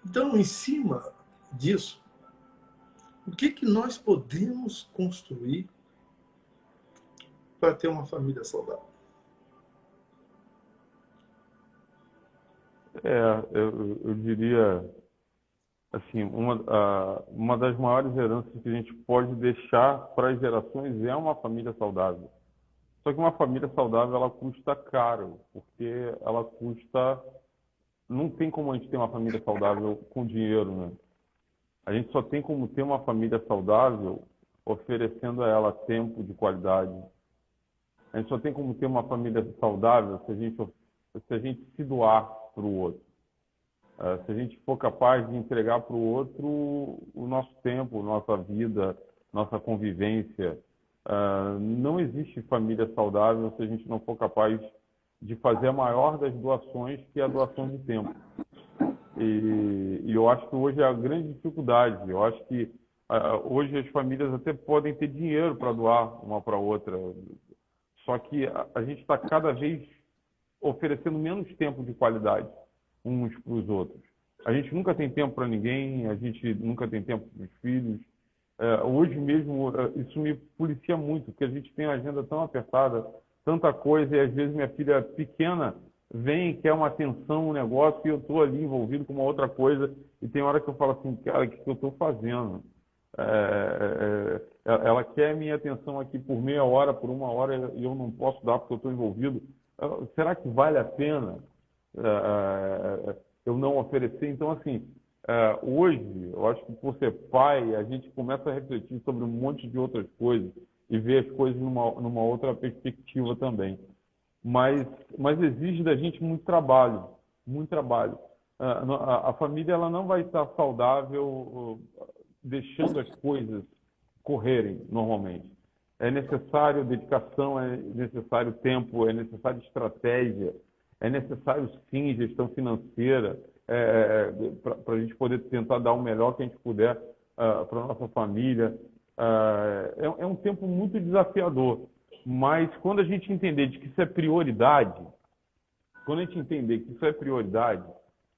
Então, em cima disso, o que nós podemos construir para ter uma família saudável? Eu diria, assim, uma das maiores heranças que a gente pode deixar para as gerações é uma família saudável. Só que uma família saudável, ela custa caro, porque ela custa. Não tem como a gente ter uma família saudável com dinheiro, né? A gente só tem como ter uma família saudável oferecendo a ela tempo de qualidade. A gente só tem como ter uma família saudável se a gente se doar para o outro. Se a gente for capaz de entregar para o outro o nosso tempo, nossa vida, nossa convivência. Não existe família saudável se a gente não for capaz de fazer a maior das doações, que é a doação de tempo. E eu acho que hoje é a grande dificuldade. Eu acho que hoje as famílias até podem ter dinheiro para doar uma para outra, só que a gente está cada vez oferecendo menos tempo de qualidade uns para os outros. A gente nunca tem tempo para ninguém, a gente nunca tem tempo para os filhos. Hoje mesmo, isso me policia muito, porque a gente tem uma agenda tão apertada, tanta coisa, e às vezes minha filha pequena vem, quer uma atenção, um negócio, e eu estou ali envolvido com uma outra coisa, e tem hora que eu falo assim, cara, o que eu estou fazendo? ela quer minha atenção aqui por meia hora, por uma hora, e eu não posso dar porque eu estou envolvido. Será que vale a pena eu não oferecer? Então, assim, hoje, eu acho que por ser pai, a gente começa a refletir sobre um monte de outras coisas e ver as coisas numa outra perspectiva também. Mas exige da gente muito trabalho, muito trabalho. A família ela não vai estar saudável deixando as coisas correrem normalmente. É necessário dedicação, é necessário tempo, é necessário estratégia, é necessário sim gestão financeira para a gente poder tentar dar o melhor que a gente puder para a nossa família. É um tempo muito desafiador, mas quando a gente entender de que isso é prioridade, quando a gente entender que isso é prioridade,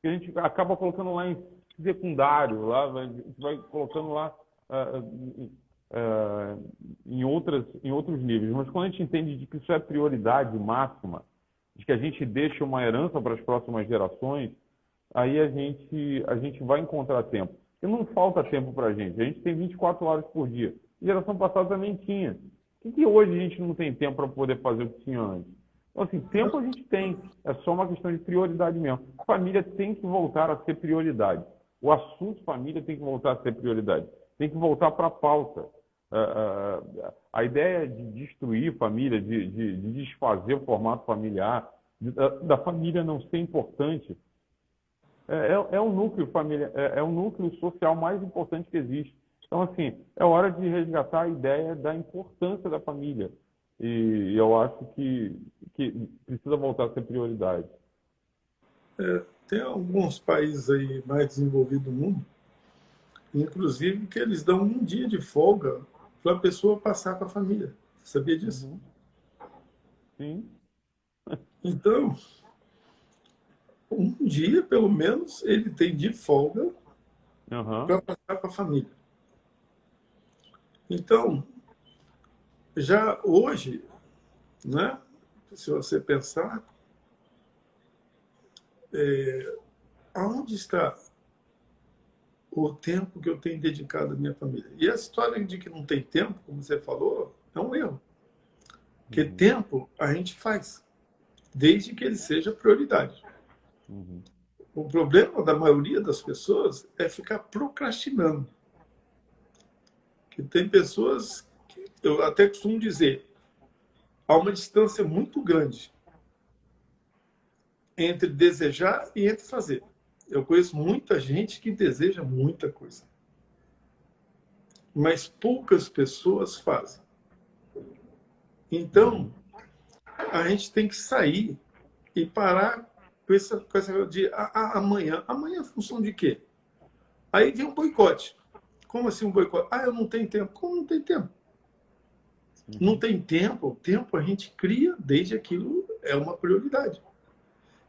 que a gente acaba colocando lá em secundário, a gente vai colocando lá em outros níveis. Mas quando a gente entende de que isso é prioridade máxima, de que a gente deixa uma herança para as próximas gerações, aí a gente vai encontrar tempo. E não falta tempo para a gente tem 24 horas por dia. A geração passada também tinha. Por que hoje a gente não tem tempo para poder fazer o que tinha antes? Então, assim, tempo a gente tem. É só uma questão de prioridade mesmo. Família tem que voltar a ser prioridade. O assunto família tem que voltar a ser prioridade. Tem que voltar para a pauta. A ideia de destruir família, de desfazer o formato familiar, da família não ser importante, um núcleo familiar, é um núcleo social mais importante que existe. Então, assim, é hora de resgatar a ideia da importância da família. E eu acho que precisa voltar a ser prioridade. Tem alguns países aí mais desenvolvidos do mundo, inclusive, que eles dão um dia de folga para a pessoa passar com a família. Você sabia disso? Uhum. Sim. Então, um dia, pelo menos, ele tem de folga para passar com a família. Então, já hoje, né, se você pensar, aonde está o tempo que eu tenho dedicado à minha família? E a história de que não tem tempo, como você falou, é um erro. Porque tempo a gente faz, desde que ele seja prioridade. O problema da maioria das pessoas é ficar procrastinando. Que tem pessoas que eu até costumo dizer, há uma distância muito grande entre desejar e entre fazer. Eu conheço muita gente que deseja muita coisa, mas poucas pessoas fazem. Então, a gente tem que sair e parar com essa de amanhã. Amanhã é função de quê? Aí vem um boicote. Como assim um boicote? Eu não tenho tempo. Como não tem tempo? Não tem tempo. O tempo a gente cria desde aquilo é uma prioridade.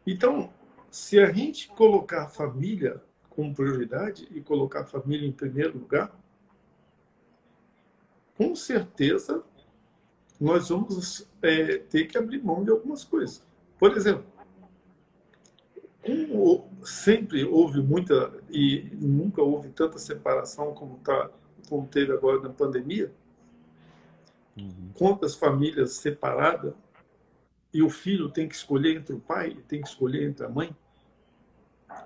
Então, se a gente colocar a família como prioridade e colocar a família em primeiro lugar, com certeza nós vamos ter que abrir mão de algumas coisas. Por exemplo, como sempre houve muita e nunca houve tanta separação como teve agora na pandemia, quantas famílias separadas e o filho tem que escolher entre o pai, tem que escolher entre a mãe,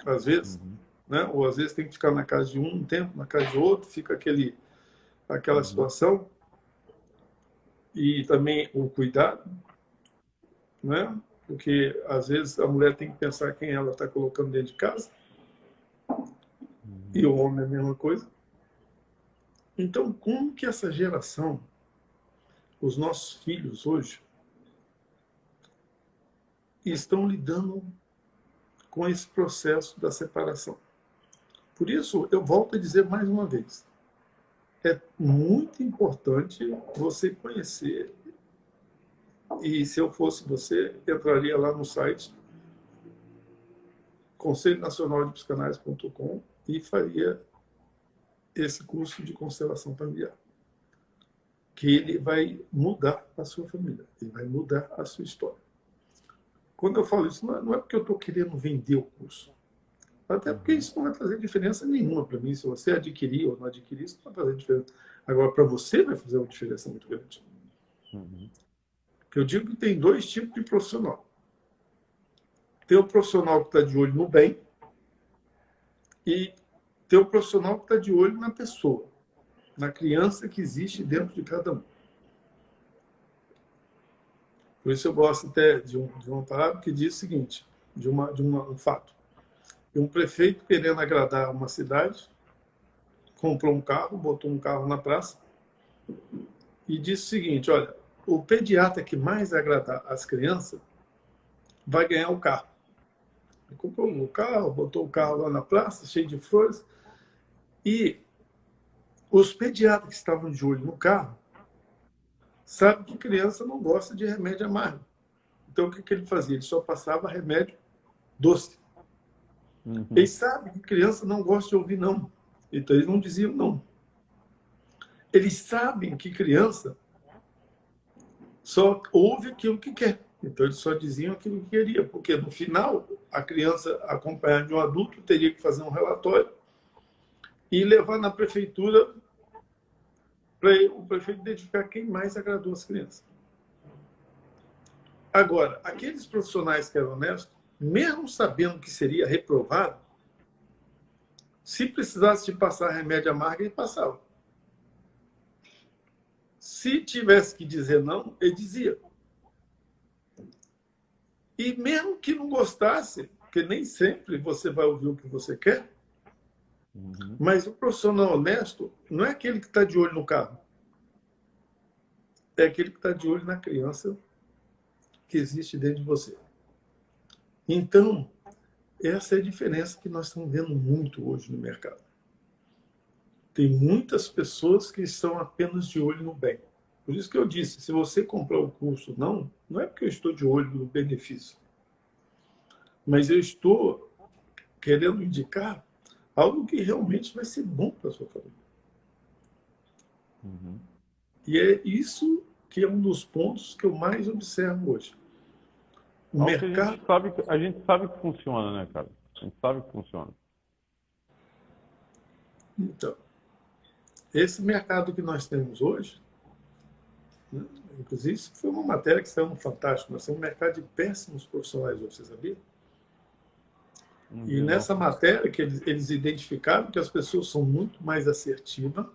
às vezes, né? Ou às vezes tem que ficar na casa de um tempo, na casa de outro, fica aquela situação. E também o cuidado, né? Porque às vezes a mulher tem que pensar quem ela está colocando dentro de casa, e o homem é a mesma coisa. Então, como que essa geração, os nossos filhos hoje, estão lidando com esse processo da separação? Por isso, eu volto a dizer mais uma vez, é muito importante você conhecer, e se eu fosse você, entraria lá no site conselhonacionaldepsicanálise.com e faria esse curso de constelação familiar, que ele vai mudar a sua família, ele vai mudar a sua história. Quando eu falo isso, não é porque eu estou querendo vender o curso, até porque isso não vai fazer diferença nenhuma para mim, se você adquirir ou não adquirir, isso não vai fazer diferença. Agora, para você, vai fazer uma diferença muito grande. Uhum. Porque eu digo que tem dois tipos de profissional. Tem o profissional que está de olho no bem e tem o profissional que está de olho na pessoa, na criança que existe dentro de cada um. Por isso eu gosto até de uma palavra que diz o seguinte, um fato. Um prefeito querendo agradar uma cidade, comprou um carro, botou um carro na praça e disse o seguinte, olha, o pediatra que mais agradar as crianças vai ganhar o carro. Ele comprou um carro, botou o carro lá na praça, cheio de flores, e os pediatras que estavam de olho no carro sabem que criança não gosta de remédio amargo. Então, o que ele fazia? Ele só passava remédio doce. Uhum. Eles sabem que criança não gosta de ouvir não. Então, eles não diziam não. Eles sabem que criança só ouve aquilo que quer. Então, eles só diziam aquilo que queria. Porque, no final, a criança, acompanhada de um adulto, teria que fazer um relatório e levar na prefeitura para o prefeito identificar quem mais agradou as crianças. Agora, aqueles profissionais que eram honestos, mesmo sabendo que seria reprovado, se precisasse de passar remédio amargo, ele passava. Se tivesse que dizer não, ele dizia. E mesmo que não gostasse, porque nem sempre você vai ouvir o que você quer, mas o profissional honesto não é aquele que está de olho no carro. É aquele que está de olho na criança que existe dentro de você. Então, essa é a diferença que nós estamos vendo muito hoje no mercado. Tem muitas pessoas que estão apenas de olho no bem. Por isso que eu disse, se você comprar o curso, não é porque eu estou de olho no benefício, mas eu estou querendo indicar algo que realmente vai ser bom para a sua família. Uhum. E é isso que é um dos pontos que eu mais observo hoje. O Algo que mercado... a gente sabe que funciona, né, cara? A gente sabe que funciona. Então, esse mercado que nós temos hoje, né, inclusive, isso foi uma matéria que saiu no Fantástico, nós temos um mercado de péssimos profissionais hoje, você sabia? E nessa matéria que eles identificaram que as pessoas são muito mais assertivas,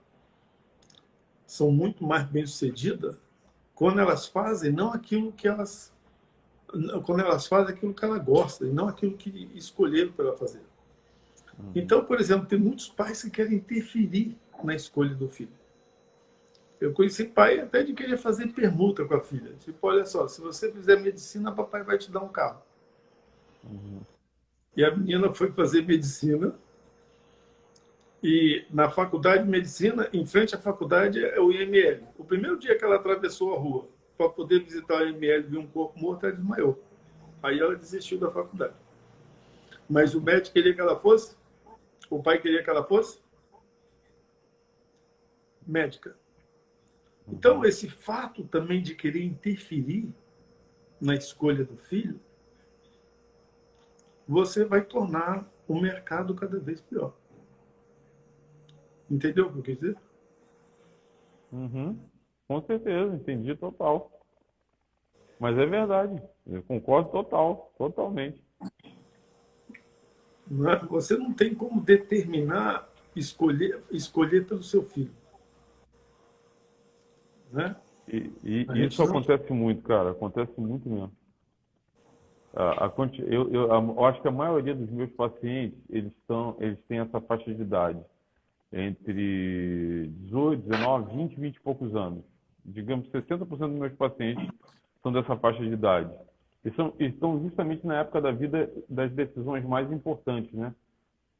são muito mais bem-sucedidas quando elas fazem não aquilo que elas... quando elas fazem aquilo que ela gosta e não aquilo que escolheram para ela fazer. Então, por exemplo, tem muitos pais que querem interferir na escolha do filho. Eu conheci pai até de querer fazer permuta com a filha. Tipo, olha só, se você fizer medicina, papai vai te dar um carro. E a menina foi fazer medicina e na faculdade de medicina, em frente à faculdade, é o IML. O primeiro dia que ela atravessou a rua para poder visitar o IML e ver um corpo morto, ela desmaiou. Aí ela desistiu da faculdade. Mas o médico queria que ela fosse? O pai queria que ela fosse? Médica. Então, esse fato também de querer interferir na escolha do filho, você vai tornar o mercado cada vez pior. Entendeu o que eu quis dizer? Uhum. Com certeza, entendi total. Mas é verdade, eu concordo totalmente. Você não tem como determinar, escolher pelo seu filho. Né? E A isso gente não... acontece muito, cara, acontece muito mesmo. Eu acho que a maioria dos meus pacientes, eles têm essa faixa de idade, entre 18, 19, 20, 20 e poucos anos. Digamos, 60% dos meus pacientes são dessa faixa de idade. E estão justamente na época da vida das decisões mais importantes, né?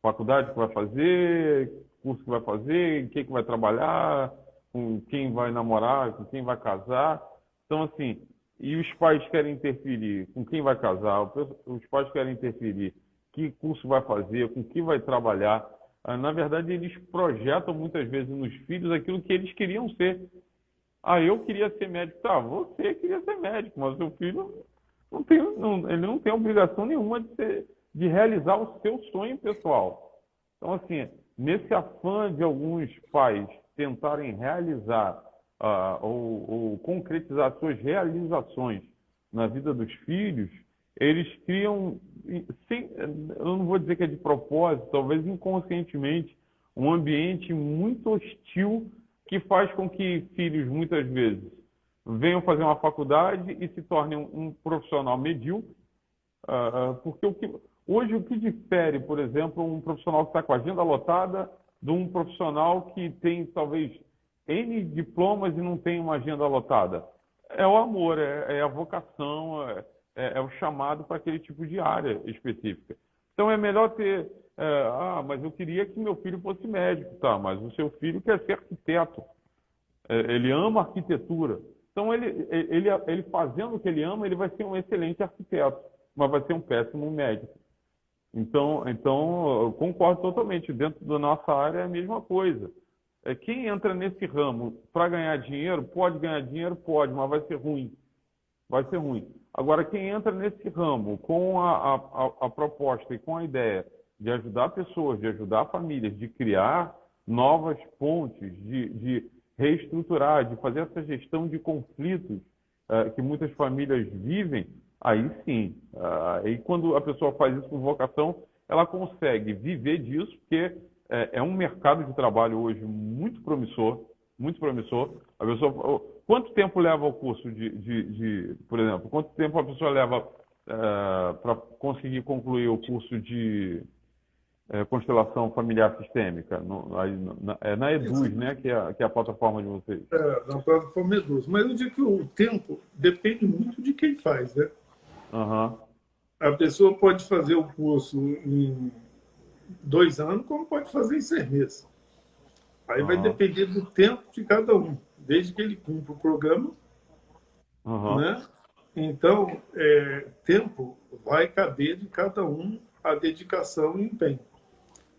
Faculdade que vai fazer, curso que vai fazer, em que vai trabalhar, com quem vai namorar, com quem vai casar. Então, assim, e os pais querem interferir com quem vai casar, os pais querem interferir que curso vai fazer, com quem vai trabalhar. Na verdade, eles projetam muitas vezes nos filhos aquilo que eles queriam ser. Eu queria ser médico. Tá, você queria ser médico, mas o seu filho ele não tem obrigação nenhuma de realizar o seu sonho pessoal. Então, assim, nesse afã de alguns pais tentarem realizar ou concretizar suas realizações na vida dos filhos, eles criam, eu não vou dizer que é de propósito, talvez inconscientemente, um ambiente muito hostil que faz com que filhos, muitas vezes, venham fazer uma faculdade e se tornem um profissional medíocre, porque hoje o que difere, por exemplo, um profissional que está com a agenda lotada de um profissional que tem talvez N diplomas e não tem uma agenda lotada? É o amor, é a vocação, é o chamado para aquele tipo de área específica. Então é melhor ter, mas eu queria que meu filho fosse médico, tá? Mas o seu filho quer ser arquiteto, ele ama arquitetura. Então ele fazendo o que ele ama, ele vai ser um excelente arquiteto, mas vai ser um péssimo médico. Então eu concordo totalmente. Dentro da nossa área é a mesma coisa. Quem entra nesse ramo para ganhar dinheiro, pode ganhar dinheiro, pode, mas vai ser ruim. Vai ser ruim. Agora, quem entra nesse ramo com a proposta e com a ideia de ajudar pessoas, de ajudar famílias, de criar novas pontes, de reestruturar, de fazer essa gestão de conflitos que muitas famílias vivem, aí sim. Aí quando a pessoa faz isso com vocação, ela consegue viver disso, porque é um mercado de trabalho hoje muito promissor, muito promissor. A pessoa, quanto tempo leva o curso por exemplo, quanto tempo a pessoa leva para conseguir concluir o curso de constelação familiar sistêmica? Na Eduz, né, que é a plataforma de vocês. Na plataforma Eduz. Mas eu digo que o tempo depende muito de quem faz, né? Uhum. A pessoa pode fazer o curso em 2 anos, como pode fazer em 6 meses. Aí vai depender do tempo de cada um, desde que ele cumpra o programa, né? Então, tempo vai caber de cada um a dedicação e empenho.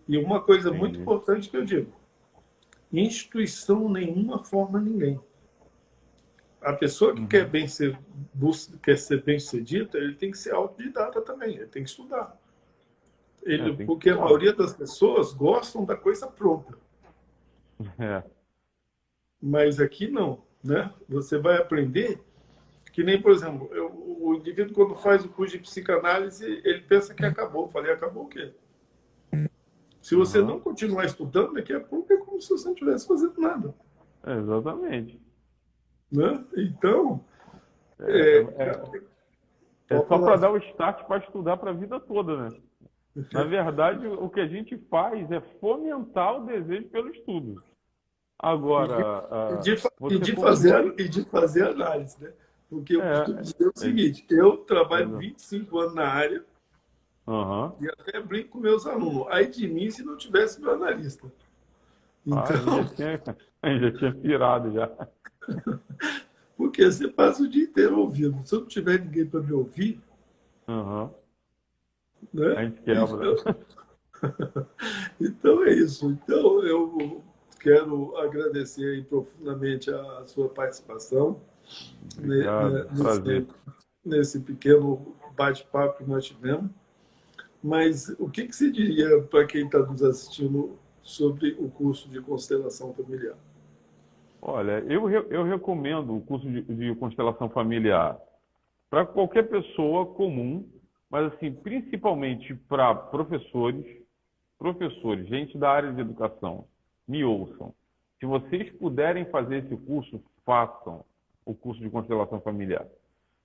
E uma coisa muito importante que eu digo, instituição nenhuma forma ninguém. A pessoa que quer ser bem-sucedida, ele tem que ser autodidata também, ele tem que estudar. Porque a maioria das pessoas gostam da coisa pronta. Mas aqui não, né? Você vai aprender que nem, por exemplo, o indivíduo quando faz o curso de psicanálise, ele pensa que acabou. Eu falei, acabou o quê? Se você não continuar estudando, daqui a pouco é como se você não estivesse fazendo nada. Exatamente. Né? Então, só para dar o start para estudar para a vida toda, né? Na verdade, o que a gente faz é fomentar o desejo pelo estudo. Agora, de fazer análise, né? Porque eu costumo dizer o seguinte, eu trabalho 25 anos na área e até brinco com meus alunos. Aí de mim se não tivesse meu analista. Então, já tinha pirado já. Porque você passa o dia inteiro ouvindo. Se eu não tiver ninguém para me ouvir, né? A gente quebra. Então é isso. Então eu quero agradecer aí profundamente a sua participação nesse pequeno bate-papo que nós tivemos. Mas o que você diria para quem está nos assistindo sobre o curso de constelação familiar? Olha, eu recomendo o curso de constelação familiar para qualquer pessoa comum, mas assim, principalmente para professores, gente da área de educação, me ouçam. Se vocês puderem fazer esse curso, façam o curso de constelação familiar.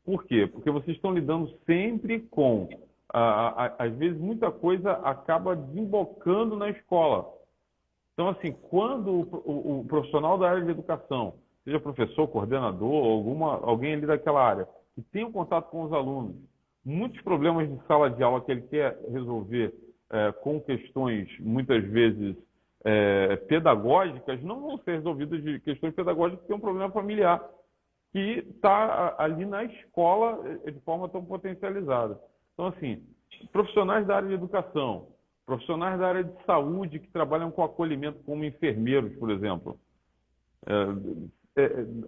Por quê? Porque vocês estão lidando sempre com, às vezes, muita coisa acaba desembocando na escola. Então, assim, quando o profissional da área de educação, seja professor, coordenador, alguém ali daquela área, que tem um contato com os alunos, muitos problemas de sala de aula que ele quer resolver com questões, muitas vezes, pedagógicas, não vão ser resolvidas de questões pedagógicas porque é um problema familiar que está ali na escola de forma tão potencializada. Então, assim, profissionais da área de educação, profissionais da área de saúde que trabalham com acolhimento, como enfermeiros, por exemplo.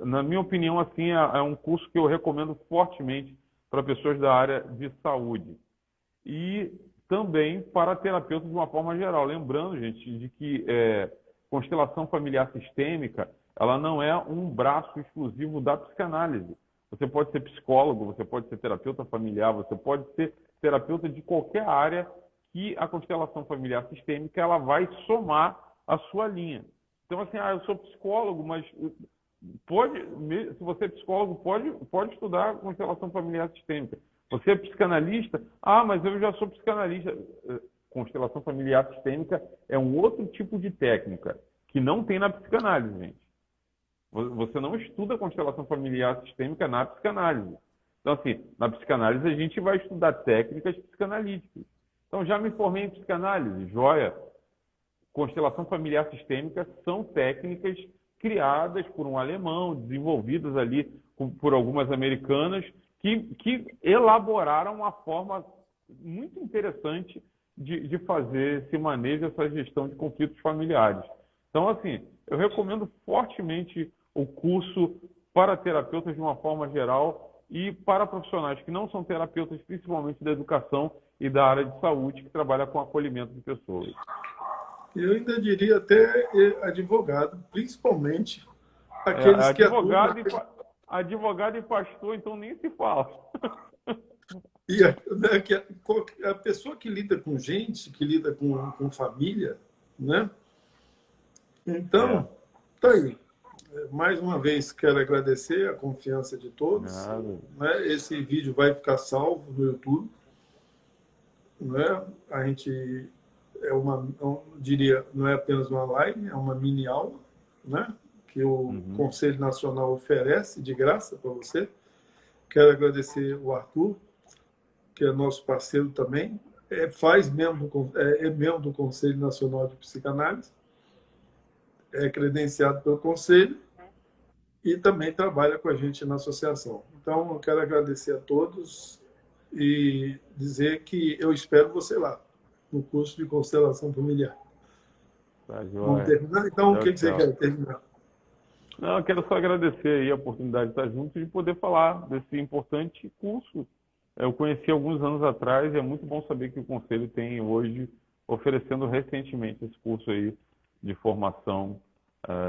Na minha opinião, assim, é um curso que eu recomendo fortemente para pessoas da área de saúde. E também para terapeutas de uma forma geral. Lembrando, gente, de que constelação familiar sistêmica, ela não é um braço exclusivo da psicanálise. Você pode ser psicólogo, você pode ser terapeuta familiar, você pode ser terapeuta de qualquer área que a constelação familiar sistêmica ela vai somar a sua linha. Então, assim, eu sou psicólogo, mas se você é psicólogo, pode estudar constelação familiar sistêmica. Você é psicanalista? Mas eu já sou psicanalista. Constelação familiar sistêmica é um outro tipo de técnica que não tem na psicanálise, gente. Você não estuda constelação familiar sistêmica na psicanálise. Então, assim, na psicanálise a gente vai estudar técnicas psicanalíticas. Então, já me formei em psicanálise, joia. Constelação familiar sistêmica são técnicas criadas por um alemão, desenvolvidas ali por algumas americanas, que elaboraram uma forma muito interessante de fazer esse manejo, essa gestão de conflitos familiares. Então, assim, eu recomendo fortemente o curso para terapeutas de uma forma geral e para profissionais que não são terapeutas, principalmente da educação e da área de saúde, que trabalha com acolhimento de pessoas. Eu ainda diria até advogado, principalmente aqueles que atuam... Advogado e pastor, então nem se fala. E a pessoa que lida com gente, que lida com família, né? Então, tá aí. Mais uma vez, quero agradecer a confiança de todos. Né? Esse vídeo vai ficar salvo no YouTube. Né? A gente diria, não é apenas uma live, é uma mini aula, né? Que o Conselho Nacional oferece de graça para você. Quero agradecer o Arthur, que é nosso parceiro também, é membro do Conselho Nacional de Psicanálise, é credenciado pelo Conselho e também trabalha com a gente na associação. Então, eu quero agradecer a todos e dizer que eu espero você lá, no curso de Constelação Familiar. Tá, vamos terminar? Então, o que você quer terminar? Não, eu quero só agradecer aí a oportunidade de estar junto e de poder falar desse importante curso. Eu conheci alguns anos atrás e é muito bom saber que o Conselho tem hoje, oferecendo recentemente esse curso aí de formação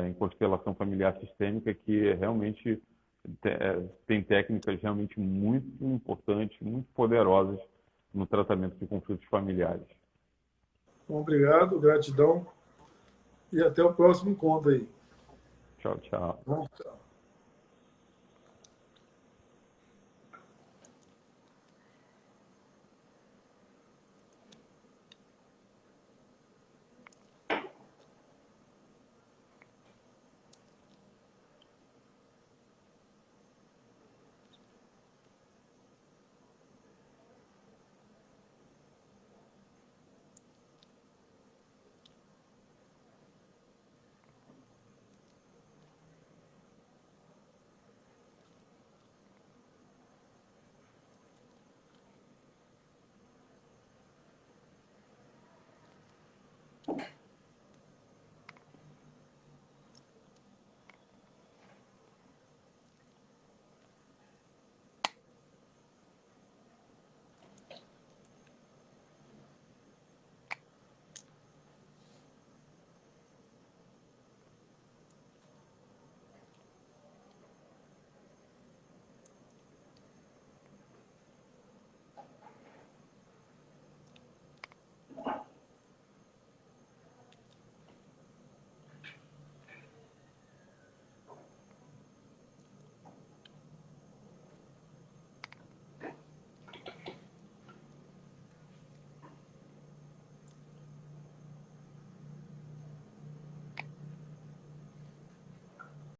em constelação familiar sistêmica, que realmente tem técnicas realmente muito importantes, muito poderosas no tratamento de conflitos familiares. Obrigado, gratidão e até o próximo encontro aí. Tchau, tchau. Bom, tchau.